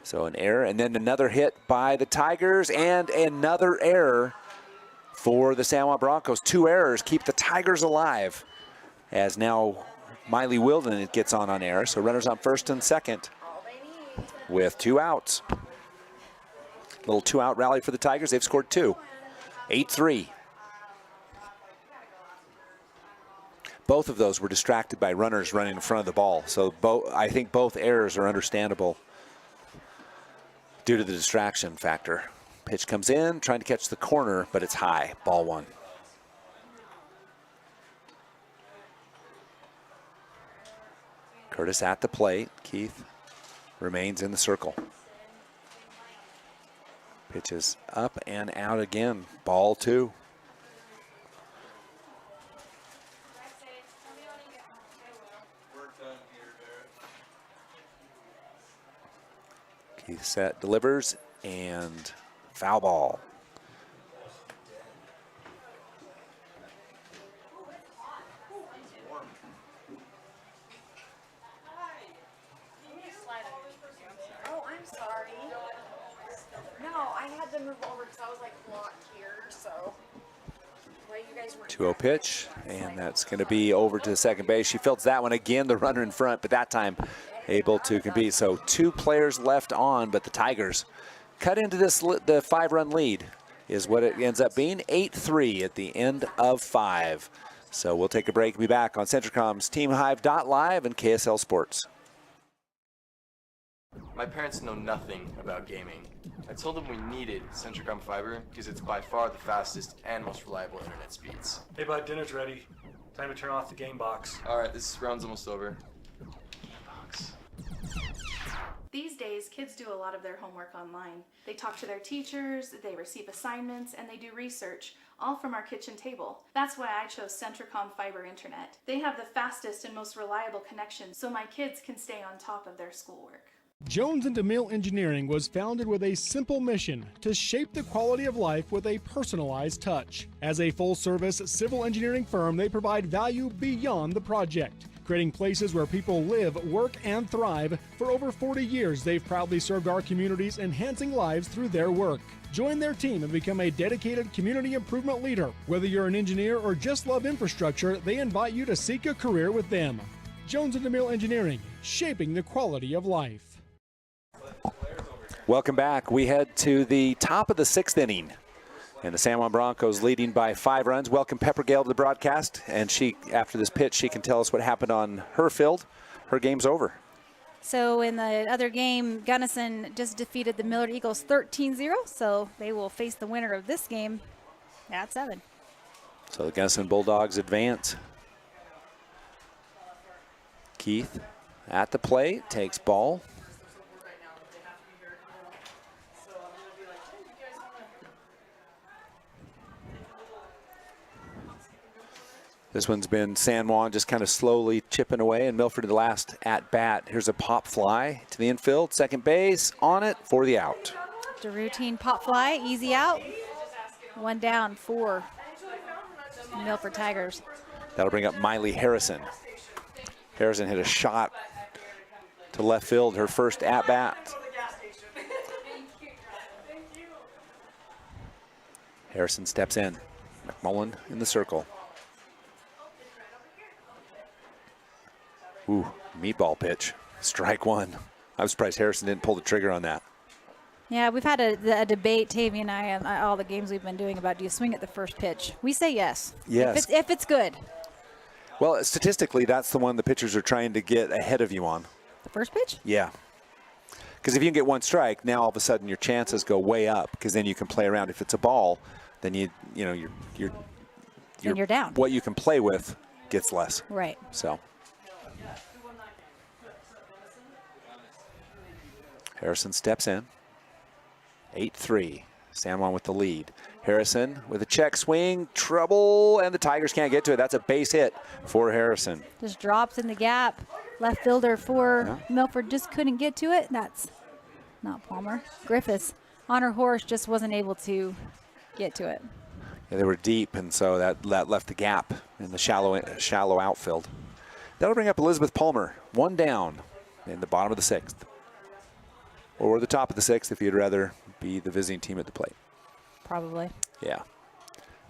So an error, and then another hit by the Tigers, and another error for the San Juan Broncos. 2 errors keep the Tigers alive, as now Miley Wilden gets on error. So runners on first and second with 2 outs. Little 2-out rally for the Tigers. They've scored 2. 8-3. Both of those were distracted by runners running in front of the ball. So I think both errors are understandable due to the distraction factor. Pitch comes in, trying to catch the corner, but it's high. Ball 1. Curtis at the plate. Keith remains in the circle. Pitches up and out again. Ball 2. Keith set, delivers, and foul ball.
Oh, I'm sorry. No, I had to move over because I was like blocked here, so. Well, you guys weren't
2-0 pitch, and that's going to be over to the second base. She fields that one again, the runner in front, but that time able to compete. So 2 players left on, but the Tigers cut into this, the 5-run lead is what it ends up being. 8-3 at the end of 5. So we'll take a break and be back on Centricom's TeamHive.live and KSL Sports.
My parents know nothing about gaming. I told them we needed Centricom Fiber because it's by far the fastest and most reliable internet speeds.
Hey bud, dinner's ready. Time to turn off the game box.
All right, this round's almost over.
These days, kids do a lot of their homework online. They talk to their teachers, they receive assignments, and they do research, all from our kitchen table. That's why I chose Centricom Fiber Internet. They have the fastest and most reliable connection, so my kids can stay on top of their schoolwork.
Jones and DeMille Engineering was founded with a simple mission to shape the quality of life with a personalized touch. As a full-service civil engineering firm, they provide value beyond the project, creating places where people live, work, and thrive. For over 40 years, they've proudly served our communities, enhancing lives through their work. Join their team and become a dedicated community improvement leader. Whether you're an engineer or just love infrastructure, they invite you to seek a career with them. Jones and DeMille Engineering, shaping the quality of life.
Welcome back. We head to the top of the 6th inning. And the San Juan Broncos leading by 5 runs. Welcome Pepper Gale to the broadcast. And she, after this pitch, she can tell us what happened on her field. Her game's over.
So in the other game, Gunnison just defeated the Millard Eagles 13-0. So they will face the winner of this game at 7.
So the Gunnison Bulldogs advance. Keith at the plate, takes ball. This one's been San Juan just kind of slowly chipping away, and Milford the last at bat. Here's a pop fly to the infield, second base, on it for the out.
The routine pop fly, easy out. 1 down for Milford Tigers.
That'll bring up Miley Harrison. Harrison hit a shot to left field, her first at bat. Harrison steps in. McMullen in the circle. Ooh, meatball pitch. Strike 1. I'm surprised Harrison didn't pull the trigger on that.
Yeah, we've had a debate, Tavy and I, on all the games we've been doing about do you swing at the first pitch? We say yes.
Yes.
If it's good.
Well, statistically, that's the one the pitchers are trying to get ahead of you on.
The first pitch?
Yeah. Because if you can get 1 strike, now all of a sudden your chances go way up, because then you can play around. If it's a ball, then you're
down.
What you can play with gets less.
Right.
So Harrison steps in. 8-3. San Juan with the lead. Harrison with a check swing, trouble, and the Tigers can't get to it. That's a base hit for Harrison.
Just drops in the gap. Left fielder for Milford just couldn't get to it. That's not Palmer. Griffiths on her horse just wasn't able to get to it.
Yeah, they were deep, and so that left the gap in the shallow outfield. That'll bring up Elizabeth Palmer. 1 down in the bottom of the 6th. Or the top of the 6th if you'd rather be the visiting team at the plate.
Probably.
Yeah.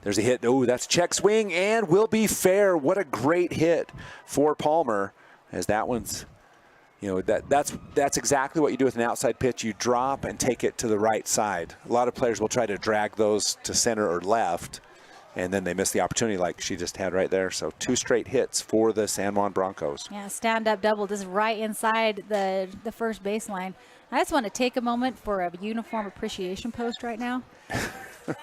There's a hit. Oh, that's check swing and will be fair. What a great hit for Palmer, as that one's, that's exactly what you do with an outside pitch. You drop and take it to the right side. A lot of players will try to drag those to center or left, and then they miss the opportunity like she just had right there. So 2 straight hits for the San Juan Broncos.
Yeah, stand-up double just right inside the first baseline. I just want to take a moment for a uniform appreciation post right now.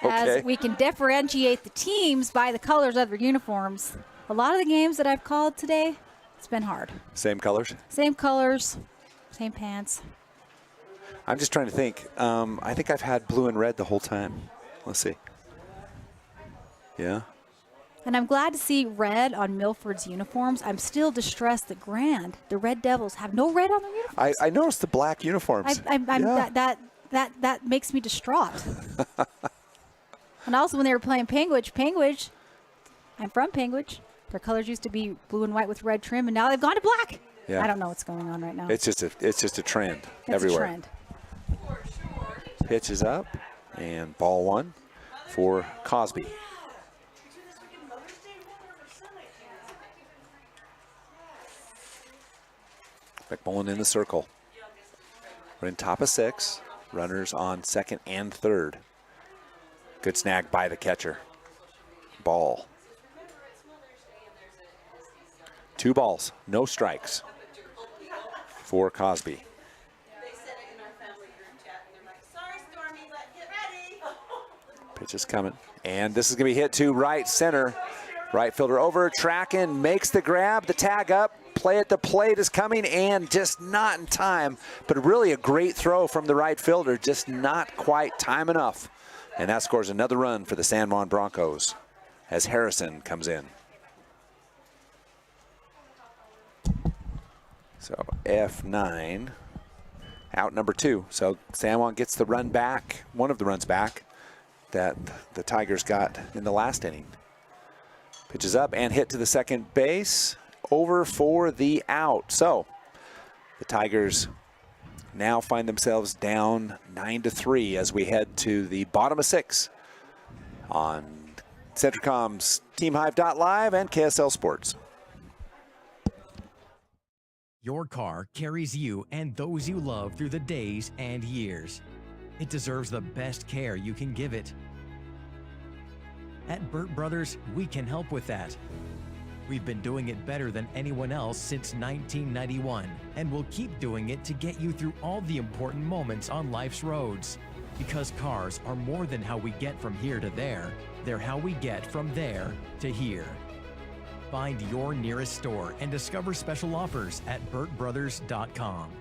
As we can differentiate the teams by the colors of their uniforms. A lot of the games that I've called today, it's been hard.
Same colors?
Same colors, same pants.
I'm just trying to think. I think I've had blue and red the whole time. Let's see. Yeah.
And I'm glad to see red on Milford's uniforms. I'm still distressed that Grand, the Red Devils, have no red on their uniforms.
I noticed the black uniforms.
That makes me distraught. And also when they were playing Panguitch, I'm from Panguitch. Their colors used to be blue and white with red trim, and now they've gone to black.
Yeah.
I don't know what's going on right now.
It's just a trend everywhere.
It's a trend.
Pitch is up, and ball 1 for Cosby. McMullen in the circle. We're in top of 6. Runners on 2nd and 3rd. Good snag by the catcher. Ball. 2 balls, no strikes for Cosby. Pitch is coming. And this is going to be hit to right center. Right fielder over, tracking, makes the grab, the tag up. Play at the plate is coming, and just not in time. But really a great throw from the right fielder, just not quite time enough. And that scores another run for the San Juan Broncos as Harrison comes in. So F9, out number 2. So San Juan gets the run back, one of the runs back that the Tigers got in the last inning. Pitches up and hit to the second base, over for the out. So the Tigers now find themselves down 9-3 as we head to the bottom of 6 on Centricom's TeamHive.live and KSL Sports.
Your car carries you and those you love through the days and years. It deserves the best care you can give it. At Burt Brothers, we can help with that. We've been doing it better than anyone else since 1991, and we'll keep doing it to get you through all the important moments on life's roads. Because cars are more than how we get from here to there, they're how we get from there to here. Find your nearest store and discover special offers at burtbrothers.com.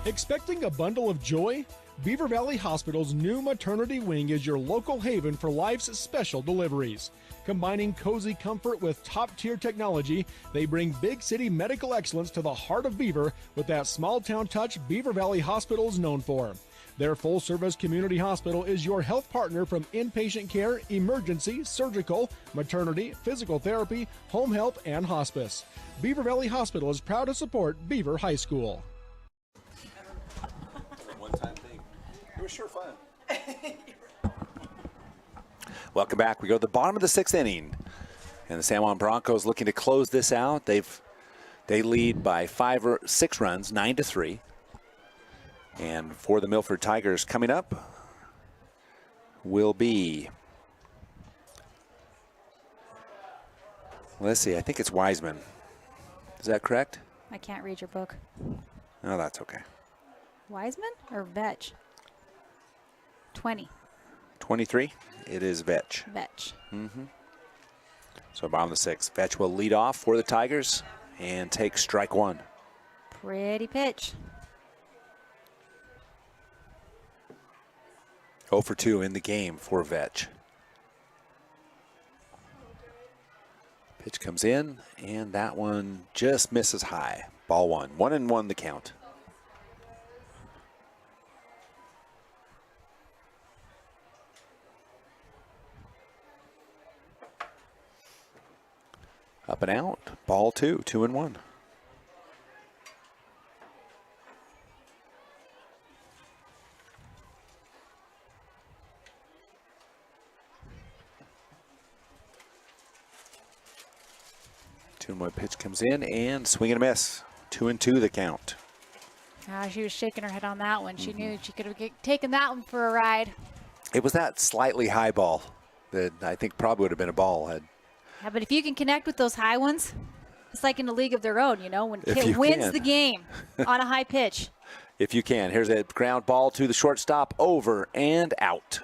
Expecting a bundle of joy? Beaver Valley Hospital's new maternity wing is your local haven for life's special deliveries. Combining cozy comfort with top-tier technology, they bring big city medical excellence to the heart of Beaver with that small-town touch Beaver Valley Hospital is known for. Their full-service community hospital is your health partner from inpatient care, emergency, surgical, maternity, physical therapy, home health, and hospice. Beaver Valley Hospital is proud to support Beaver High School.
One-time thing. It was sure fun. Welcome back. We go to the bottom of the 6th inning, and the San Juan Broncos looking to close this out. They lead by 5 or 6 runs, 9-3. And for the Milford Tigers, coming up will be, let's see, I think it's Wiseman. Is that correct?
I can't read your book.
No, that's okay.
Wiseman or Vetch? 20.
23, it is Vetch.
Vetch.
So bottom of the 6th, Vetch will lead off for the Tigers and take strike 1.
Pretty pitch.
0 for 2 in the game for Vetch. Pitch comes in, and that one just misses high. Ball 1. 1-1 the count. Up and out. Ball 2. 2-1. Two-and-one pitch comes in and swing and a miss. 2-2 the count.
She was shaking her head on that one. She knew she could have taken that one for a ride.
It was that slightly high ball that I think probably would have been a ball.
Yeah, but if you can connect with those high ones, it's like in a league of their own, you know, when
If
Kit
you
wins
can.
the game on a high pitch.
If you can. Here's a ground ball to the shortstop, over and out.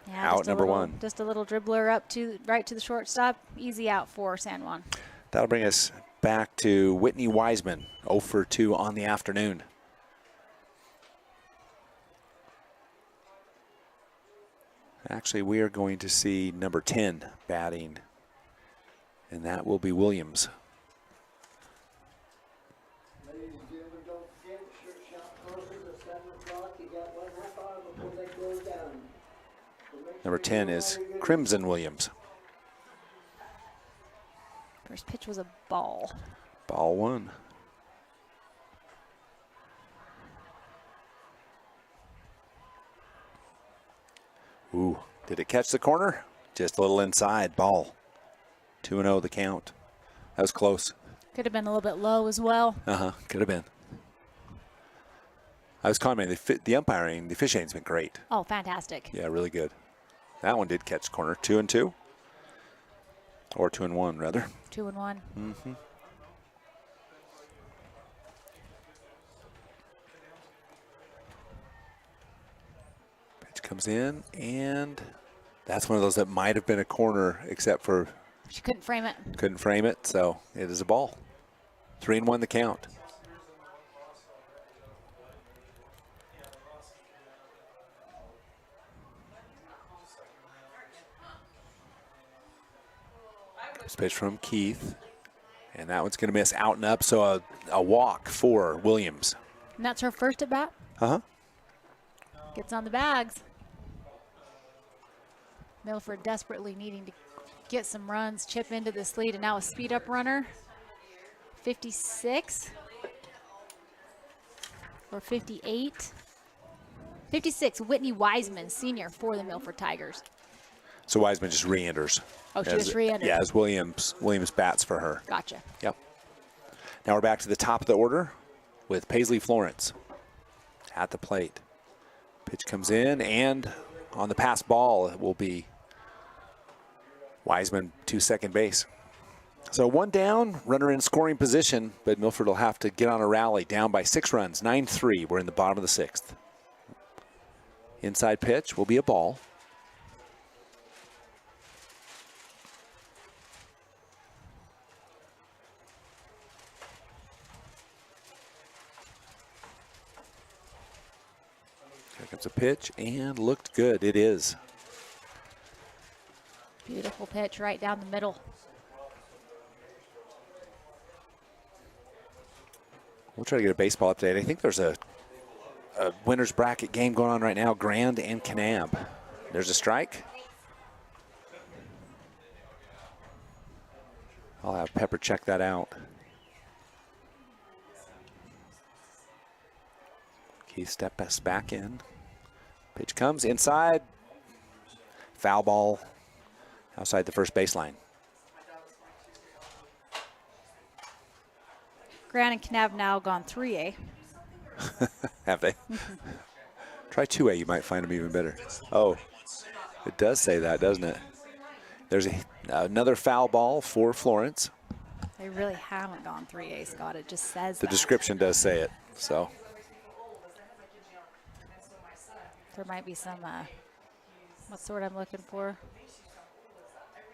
Yeah,
Out number 1.
Just a little dribbler up to right to the shortstop. Easy out for San Juan.
That'll bring us back to Whitney Wiseman, 0 for 2 on the afternoon. Actually, we are going to see number 10 batting, and that will be Williams. Number 10 is Crimson Williams.
First pitch was a ball.
Ball 1. Ooh, did it catch the corner? Just a little inside. Ball. 2-0 the count. That was close.
Could have been a little bit low as well.
Could have been. I was commenting, the umpiring, the officiating's been great.
Oh, fantastic.
Yeah, really good. That one did catch the corner. 2-2. Or 2-1, rather.
2-1.
comes in, and that's one of those that might have been a corner, except for
She couldn't frame it.
couldn't frame it, so it is a ball. 3-1 the count. This pitch from Keith, and that one's going to miss out and up, so a walk for Williams.
And that's her first at bat.
Uh-huh.
Gets on the bags. Milford desperately needing to get some runs, chip into this lead, and now a speed up runner. 56 or 58. 56, Whitney Wiseman, senior for the Milford Tigers.
So Wiseman just re-enters.
Oh, she just re-entered.
Yeah, as Williams bats for her.
Gotcha.
Yep. Now we're back to the top of the order with Paisley Florence at the plate. Pitch comes in, and on the pass ball, it will be Wiseman to second base. So one down, runner in scoring position, but Milford will have to get on a rally, down by 6 runs, 9-3. We're in the bottom of the 6th. Inside pitch will be a ball. Here comes a pitch, and looked good. It is.
Beautiful pitch right down the middle.
We'll try to get a baseball update. I think there's a winner's bracket game going on right now, Grand and Kanab. There's a strike. I'll have Pepper check that out. Keith steps back in. Pitch comes inside. Foul ball outside the first baseline.
Grant and Knab now gone 3A.
Have they? Try 2A, you might find them even better. Oh, it does say that, doesn't it? There's another foul ball for Florence.
They really haven't gone 3A, Scott. It just says
The
that.
description does say it, so.
There might be some, what's the word I'm looking for?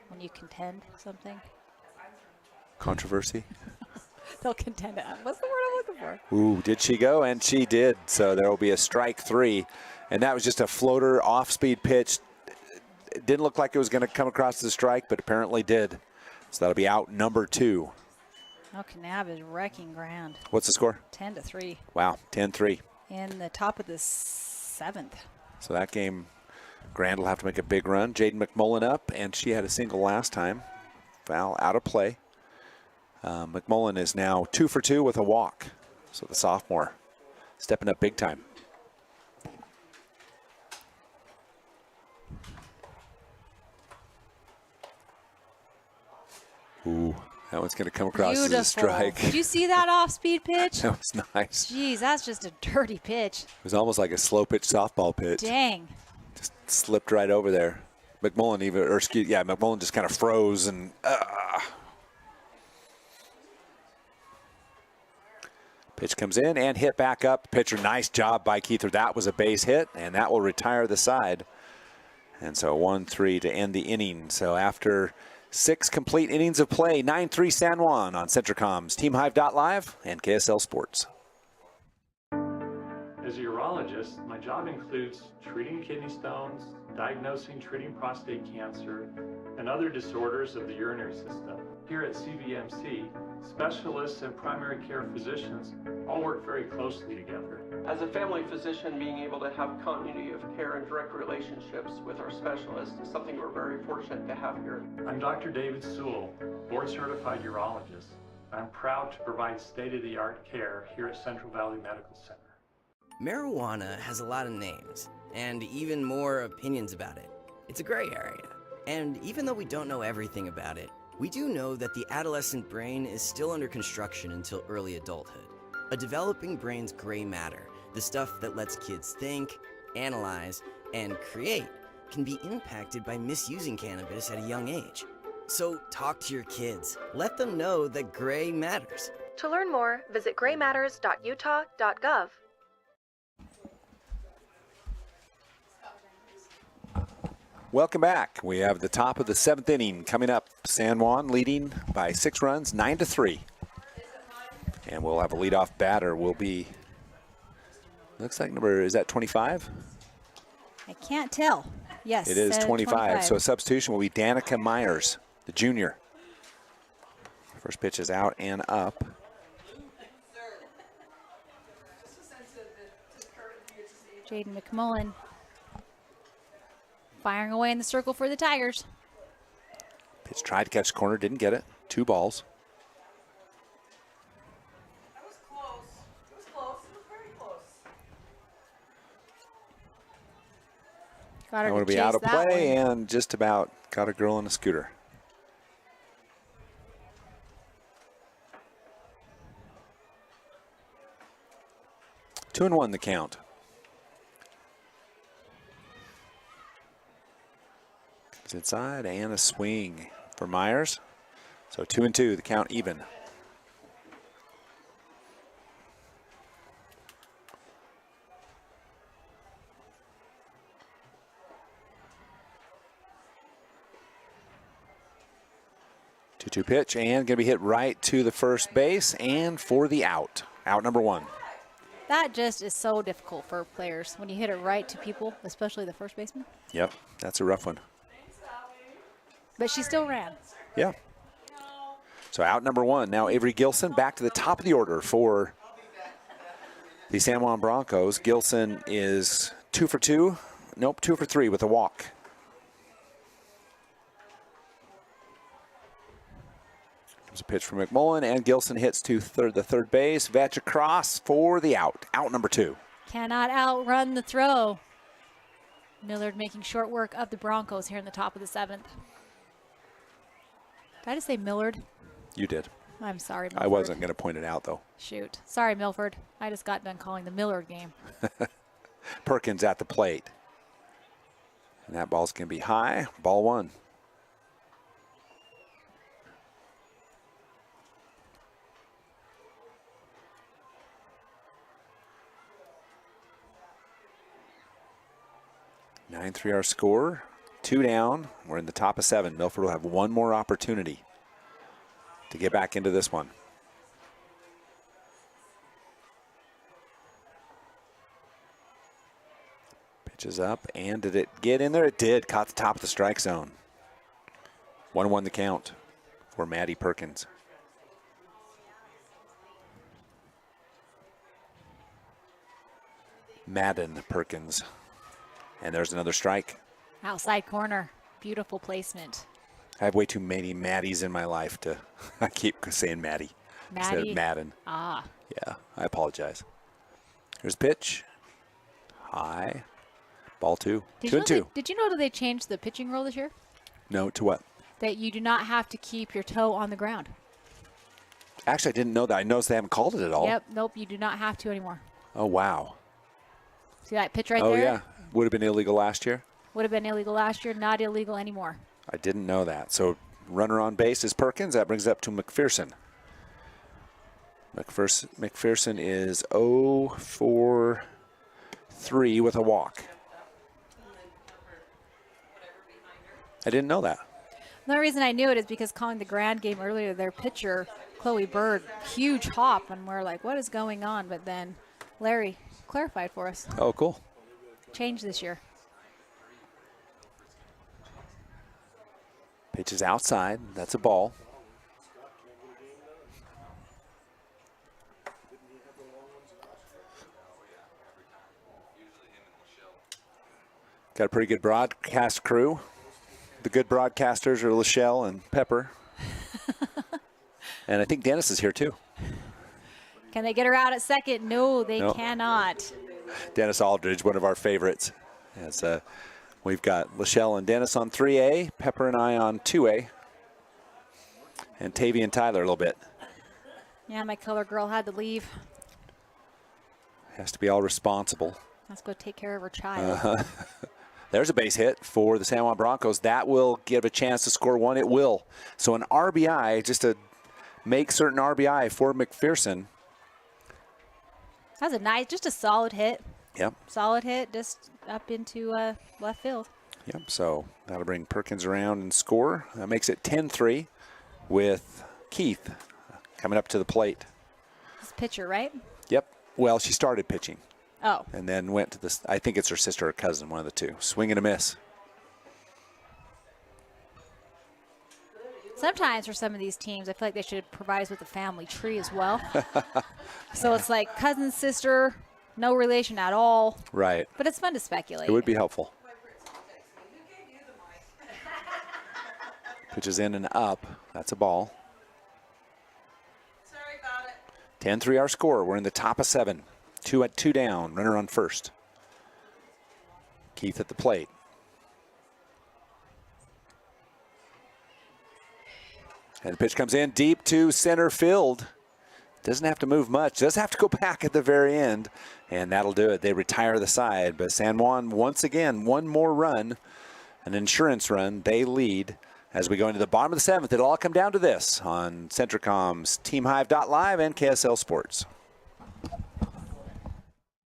When you contend something.
Controversy.
They'll contend it. What's the word I'm looking for?
Ooh, did she go? And she did. So there will be a strike 3. And that was just a floater off-speed pitch. It didn't look like it was going to come across the strike, but apparently did. So that'll be out number 2.
Oh, Knab is wrecking Grand.
What's the score?
10-3.
Wow, 10-3.
In the top of the 7th.
So that game, Grand will have to make a big run. Jaden McMullen up, and she had a single last time. Foul out of play. McMullen is now 2 for 2 with a walk. So the sophomore stepping up big time. Ooh, that one's going to come across as a strike.
Did you see that off-speed pitch?
That was nice.
Jeez, that's just a dirty pitch.
It was almost like a slow pitch softball pitch.
Dang.
Just slipped right over there. McMullen just kind of froze and pitch comes in and hit back up. Pitcher, nice job by Keither. That was a base hit, and that will retire the side. And so 1-3 to end the inning. So after 6 complete innings of play, 9-3 San Juan on Centricom's TeamHive.live and KSL Sports.
As a urologist, my job includes treating kidney stones, diagnosing, treating prostate cancer, and other disorders of the urinary system. Here at CVMC, specialists and primary care physicians all work very closely together.
As a family physician, being able to have continuity of care and direct relationships with our specialists is something we're very fortunate to have here.
I'm Dr. David Sewell, board-certified urologist. I'm proud to provide state-of-the-art care here at Central Valley Medical Center.
Marijuana has a lot of names, and even more opinions about it. It's a gray area. And even though we don't know everything about it, we do know that the adolescent brain is still under construction until early adulthood. A developing brain's gray matter, the stuff that lets kids think, analyze, and create, can be impacted by misusing cannabis at a young age. So talk to your kids. Let them know that gray matters.
To learn more, visit graymatters.utah.gov.
Welcome back. We have the top of the 7th inning coming up. San Juan leading by 6 runs, 9-3. And we'll have a leadoff batter. Will be, looks like is that 25?
I can't tell. Yes.
It is 25. So a substitution will be Danica Myers, the junior. First pitch is out and up.
Jaden McMullen firing away in the circle for the Tigers.
Pitch tried to catch the corner, didn't get it. 2 balls.
That was close. It was close. It was very close.
Got her
That would be out of play and just about got a girl in a scooter. Two and 1 the count. It's inside and a swing for Myers. So 2 and 2, the count even. Two pitch and going to be hit right to the first base and for the out. Out number 1.
That just is so difficult for players when you hit it right to people, especially the first baseman.
Yep, that's a rough one.
But she still ran.
Yeah. So out number 1. Now Avery Gilson back to the top of the order for the San Juan Broncos. Gilson is 2 for 2. Nope, 2 for 3 with a walk. There's a pitch for McMullen, and Gilson hits to the third base. Vetch across for the out. Out number 2.
Cannot outrun the throw. Millard making short work of the Broncos here in the top of the 7th. Did I just say Millard?
You did.
I'm sorry, Milford.
I wasn't going to point it out, though.
Shoot. Sorry, Milford. I just got done calling the Millard game.
Perkins at the plate. And that ball's going to be high. Ball 1. Our score. 2 down. We're in the top of 7. Milford will have one more opportunity to get back into this one. Pitch is up, and did it get in there? It did. Caught the top of the strike zone. 1-1 the count for Maddie Perkins. Madden Perkins. And there's another strike.
Outside corner. Beautiful placement.
I have way too many Maddies in my life to, I keep saying Maddie instead of Madden.
Ah.
Yeah, I apologize. Here's pitch. High. Ball 2. 2 and 2.
Did you know that they changed the pitching rule this year?
No, to what?
That you do not have to keep your toe on the ground.
Actually, I didn't know that. I noticed they haven't called it at all.
Yep, nope, you do not have to anymore.
Oh, wow.
See that pitch right
there?
there?
Oh, yeah. Would have been illegal last year?
Would have been illegal last year, not illegal anymore.
I didn't know that. So runner on base is Perkins. That brings it up to McPherson. McPherson is 0 for 3 with a walk. I didn't know that.
The only reason I knew it is because calling the Grand game earlier, their pitcher, Chloe Bird, huge hop, and we're like, what is going on? But then Larry clarified for us.
Oh, cool.
Changed this year.
Pitch is outside. That's a ball. Got a pretty good broadcast crew. The good broadcasters are Lachelle and Pepper. And I think Dennis is here too.
Can they get her out at second? No, they cannot.
Dennis Aldridge, one of our favorites. As we've got Lachelle and Dennis on 3A, Pepper and I on 2A, and Tavy and Tyler a little bit.
Yeah, my color girl had to leave.
Has to be all responsible.
Let's go take care of her child.
There's a base hit for the San Juan Broncos. That will give a chance to score 1. It will. So an RBI, just to make certain RBI for McPherson.
That's a nice, just a solid hit.
Yep.
Solid hit, just up into left field.
Yep, so that'll bring Perkins around and score. That makes it 10-3 with Keith coming up to the plate.
This pitcher, right?
Yep. Well, she started pitching.
Oh.
And then went to this, I think it's her sister or cousin, one of the two. Swing and a miss.
Sometimes for some of these teams, I feel like they should provide us with a family tree as well. So it's like cousin, sister, no relation at all.
Right.
But it's fun to speculate.
It would be helpful. Pitches in and up. That's a ball.
Sorry about it.
10-3 our score. We're in the top of 7. 2 down. Runner on first. Keith at the plate. And the pitch comes in deep to center field. Doesn't have to move much. Does have to go back at the very end. And that'll do it. They retire the side. But San Juan, once again, one more run. An insurance run. They lead. As we go into the bottom of the 7th, it'll all come down to this on Centricom's TeamHive.live and KSL Sports.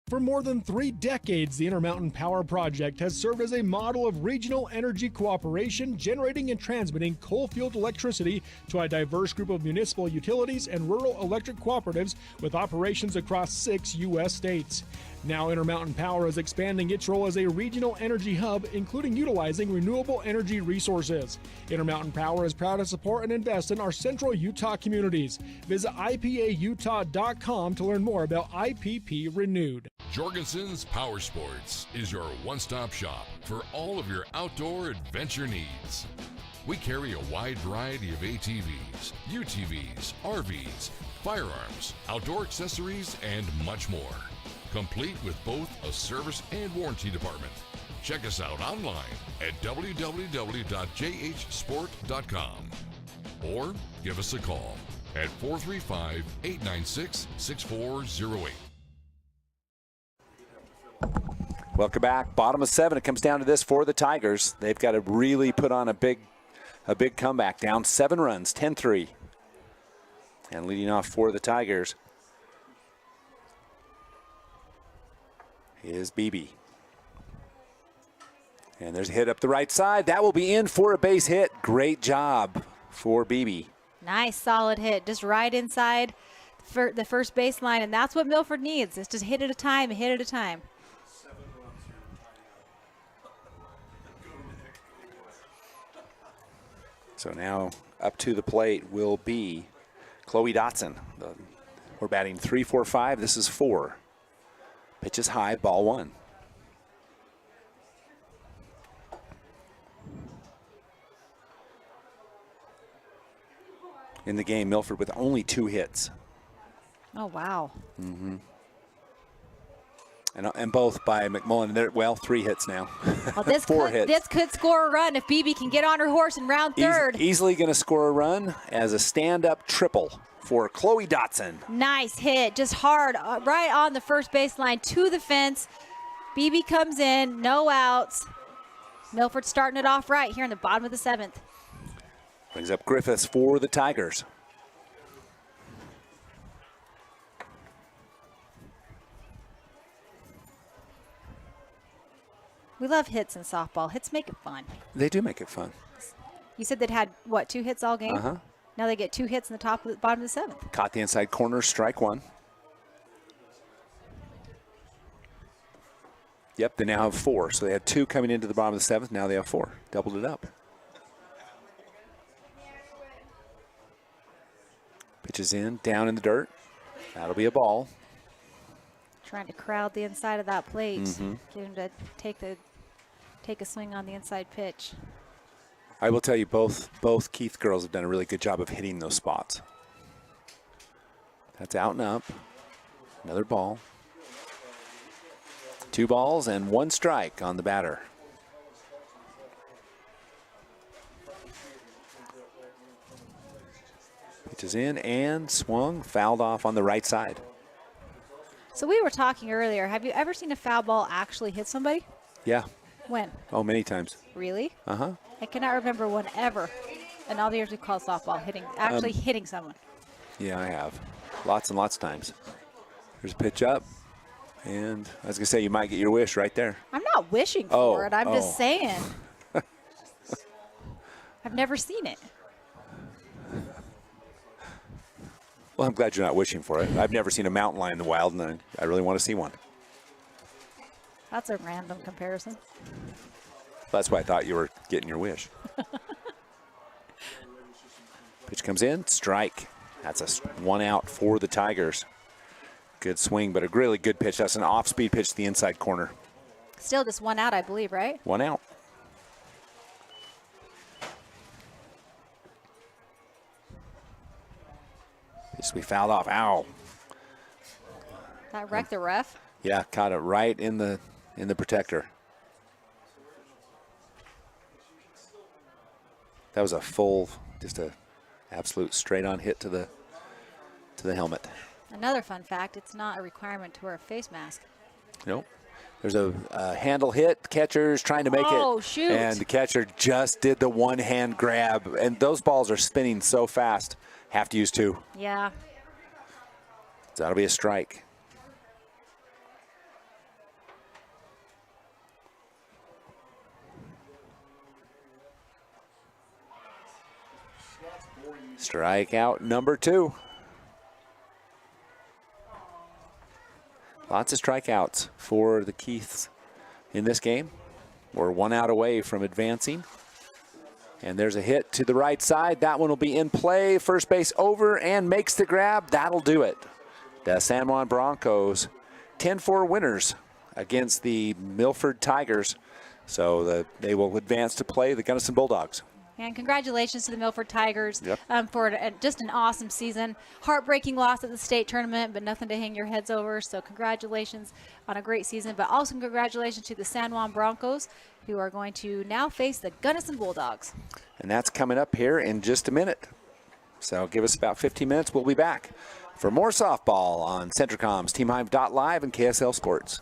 For more than 3 decades, the Intermountain Power Project has served as a model of regional energy cooperation, generating and transmitting coal-fueled electricity to a diverse group of municipal utilities and rural electric cooperatives with operations across 6 U.S. states. Now Intermountain Power is expanding its role as a regional energy hub, including utilizing renewable energy resources. Intermountain Power is proud to support and invest in our central Utah communities. Visit IPAUtah.com to learn more about IPP Renewed.
Jorgensen's Power Sports is your one-stop shop for all of your outdoor adventure needs. We carry a wide variety of ATVs, UTVs, RVs, firearms, outdoor accessories, and much more. Complete with both a service and warranty department. Check us out online at www.jhsport.com or give us a call at 435-896-6408.
Welcome back. Bottom of 7. It comes down to this for the Tigers. They've got to really put on a big comeback. Down 7 runs, 10-3. And leading off for the Tigers is BB. And there's a hit up the right side. That will be in for a base hit. Great job for BB.
Nice, solid hit. Just right inside for the first baseline, and that's what Milford needs. It's just hit at a time, a hit at a time.
So now up to the plate will be Chloe Dotson. We're batting 3-4-5. This is 4. Pitch is high, ball 1. In the game, Milford with only 2 hits.
Oh, wow.
Mm-hmm. And both by McMullen. Well, 3 hits now.
Well, this
4 hits.
This could score a run if BB can get on her horse in round 3rd.
Easily going to score a run as a stand-up triple for Chloe Dotson.
Nice hit, just hard, right on the first baseline to the fence. BB comes in, no outs. Milford starting it off right here in the bottom of the 7th.
Brings up Griffiths for the Tigers.
We love hits in softball. Hits make it fun.
They do make it fun.
You said they'd had, what, 2 hits all game?
Uh-huh.
Now they get 2 hits in the bottom of the 7th.
Caught the inside corner, strike 1. Yep, they now have 4. So they had 2 coming into the bottom of the 7th. Now they have 4. Doubled it up. Pitches in, down in the dirt. That'll be a ball.
Trying to crowd the inside of that plate.
Mm-hmm.
Get him to take a swing on the inside pitch.
I will tell you, both Keith girls have done a really good job of hitting those spots. That's out and up. Another ball. 2 balls and 1 strike on the batter. Pitches in and swung, fouled off on the right side.
So we were talking earlier. Have you ever seen a foul ball actually hit somebody?
Yeah.
When?
Oh, many times.
Really?
Uh-huh.
I cannot remember one ever in all the years we called softball hitting someone.
Yeah, I have. Lots and lots of times. There's a pitch up. And I was going to say, you might get your wish right there.
I'm not not wishing for it. I'm just saying. I've never seen it.
Well, I'm glad you're not wishing for it. I've never seen a mountain lion in the wild, and I really want to see one.
That's a random comparison.
That's why I thought you were getting your wish. Pitch comes in, strike. That's a 1 out for the Tigers. Good swing, but a really good pitch. That's an off-speed pitch to the inside corner.
Still just 1 out, I believe, right?
1 out. Pitch we fouled off. Ow.
That wrecked the ref.
Yeah, caught it right in the protector. That was a full, just a absolute straight-on hit to the helmet.
Another fun fact, it's not a requirement to wear a face mask.
Nope. There's a handle hit. Catcher's trying to make it.
Oh, shoot.
And the catcher just did the one-hand grab. And those balls are spinning so fast. Have to use 2.
Yeah.
So that'll be a strike. Strikeout number 2. Lots of strikeouts for the Keiths in this game. We're 1 out away from advancing. And there's a hit to the right side. That one will be in play. First base over and makes the grab. That'll do it. The San Juan Broncos 10-4 winners against the Milford Tigers. So they will advance to play the Gunnison Bulldogs.
And congratulations to the Milford Tigers
Yep.
for just an awesome season. Heartbreaking loss at the state tournament, but nothing to hang your heads over. So congratulations on a great season. But also congratulations to the San Juan Broncos, who are going to now face the Gunnison Bulldogs.
And that's coming up here in just a minute. So give us about 15 minutes. We'll be back for more softball on Centricom's TeamHive.live and KSL Sports.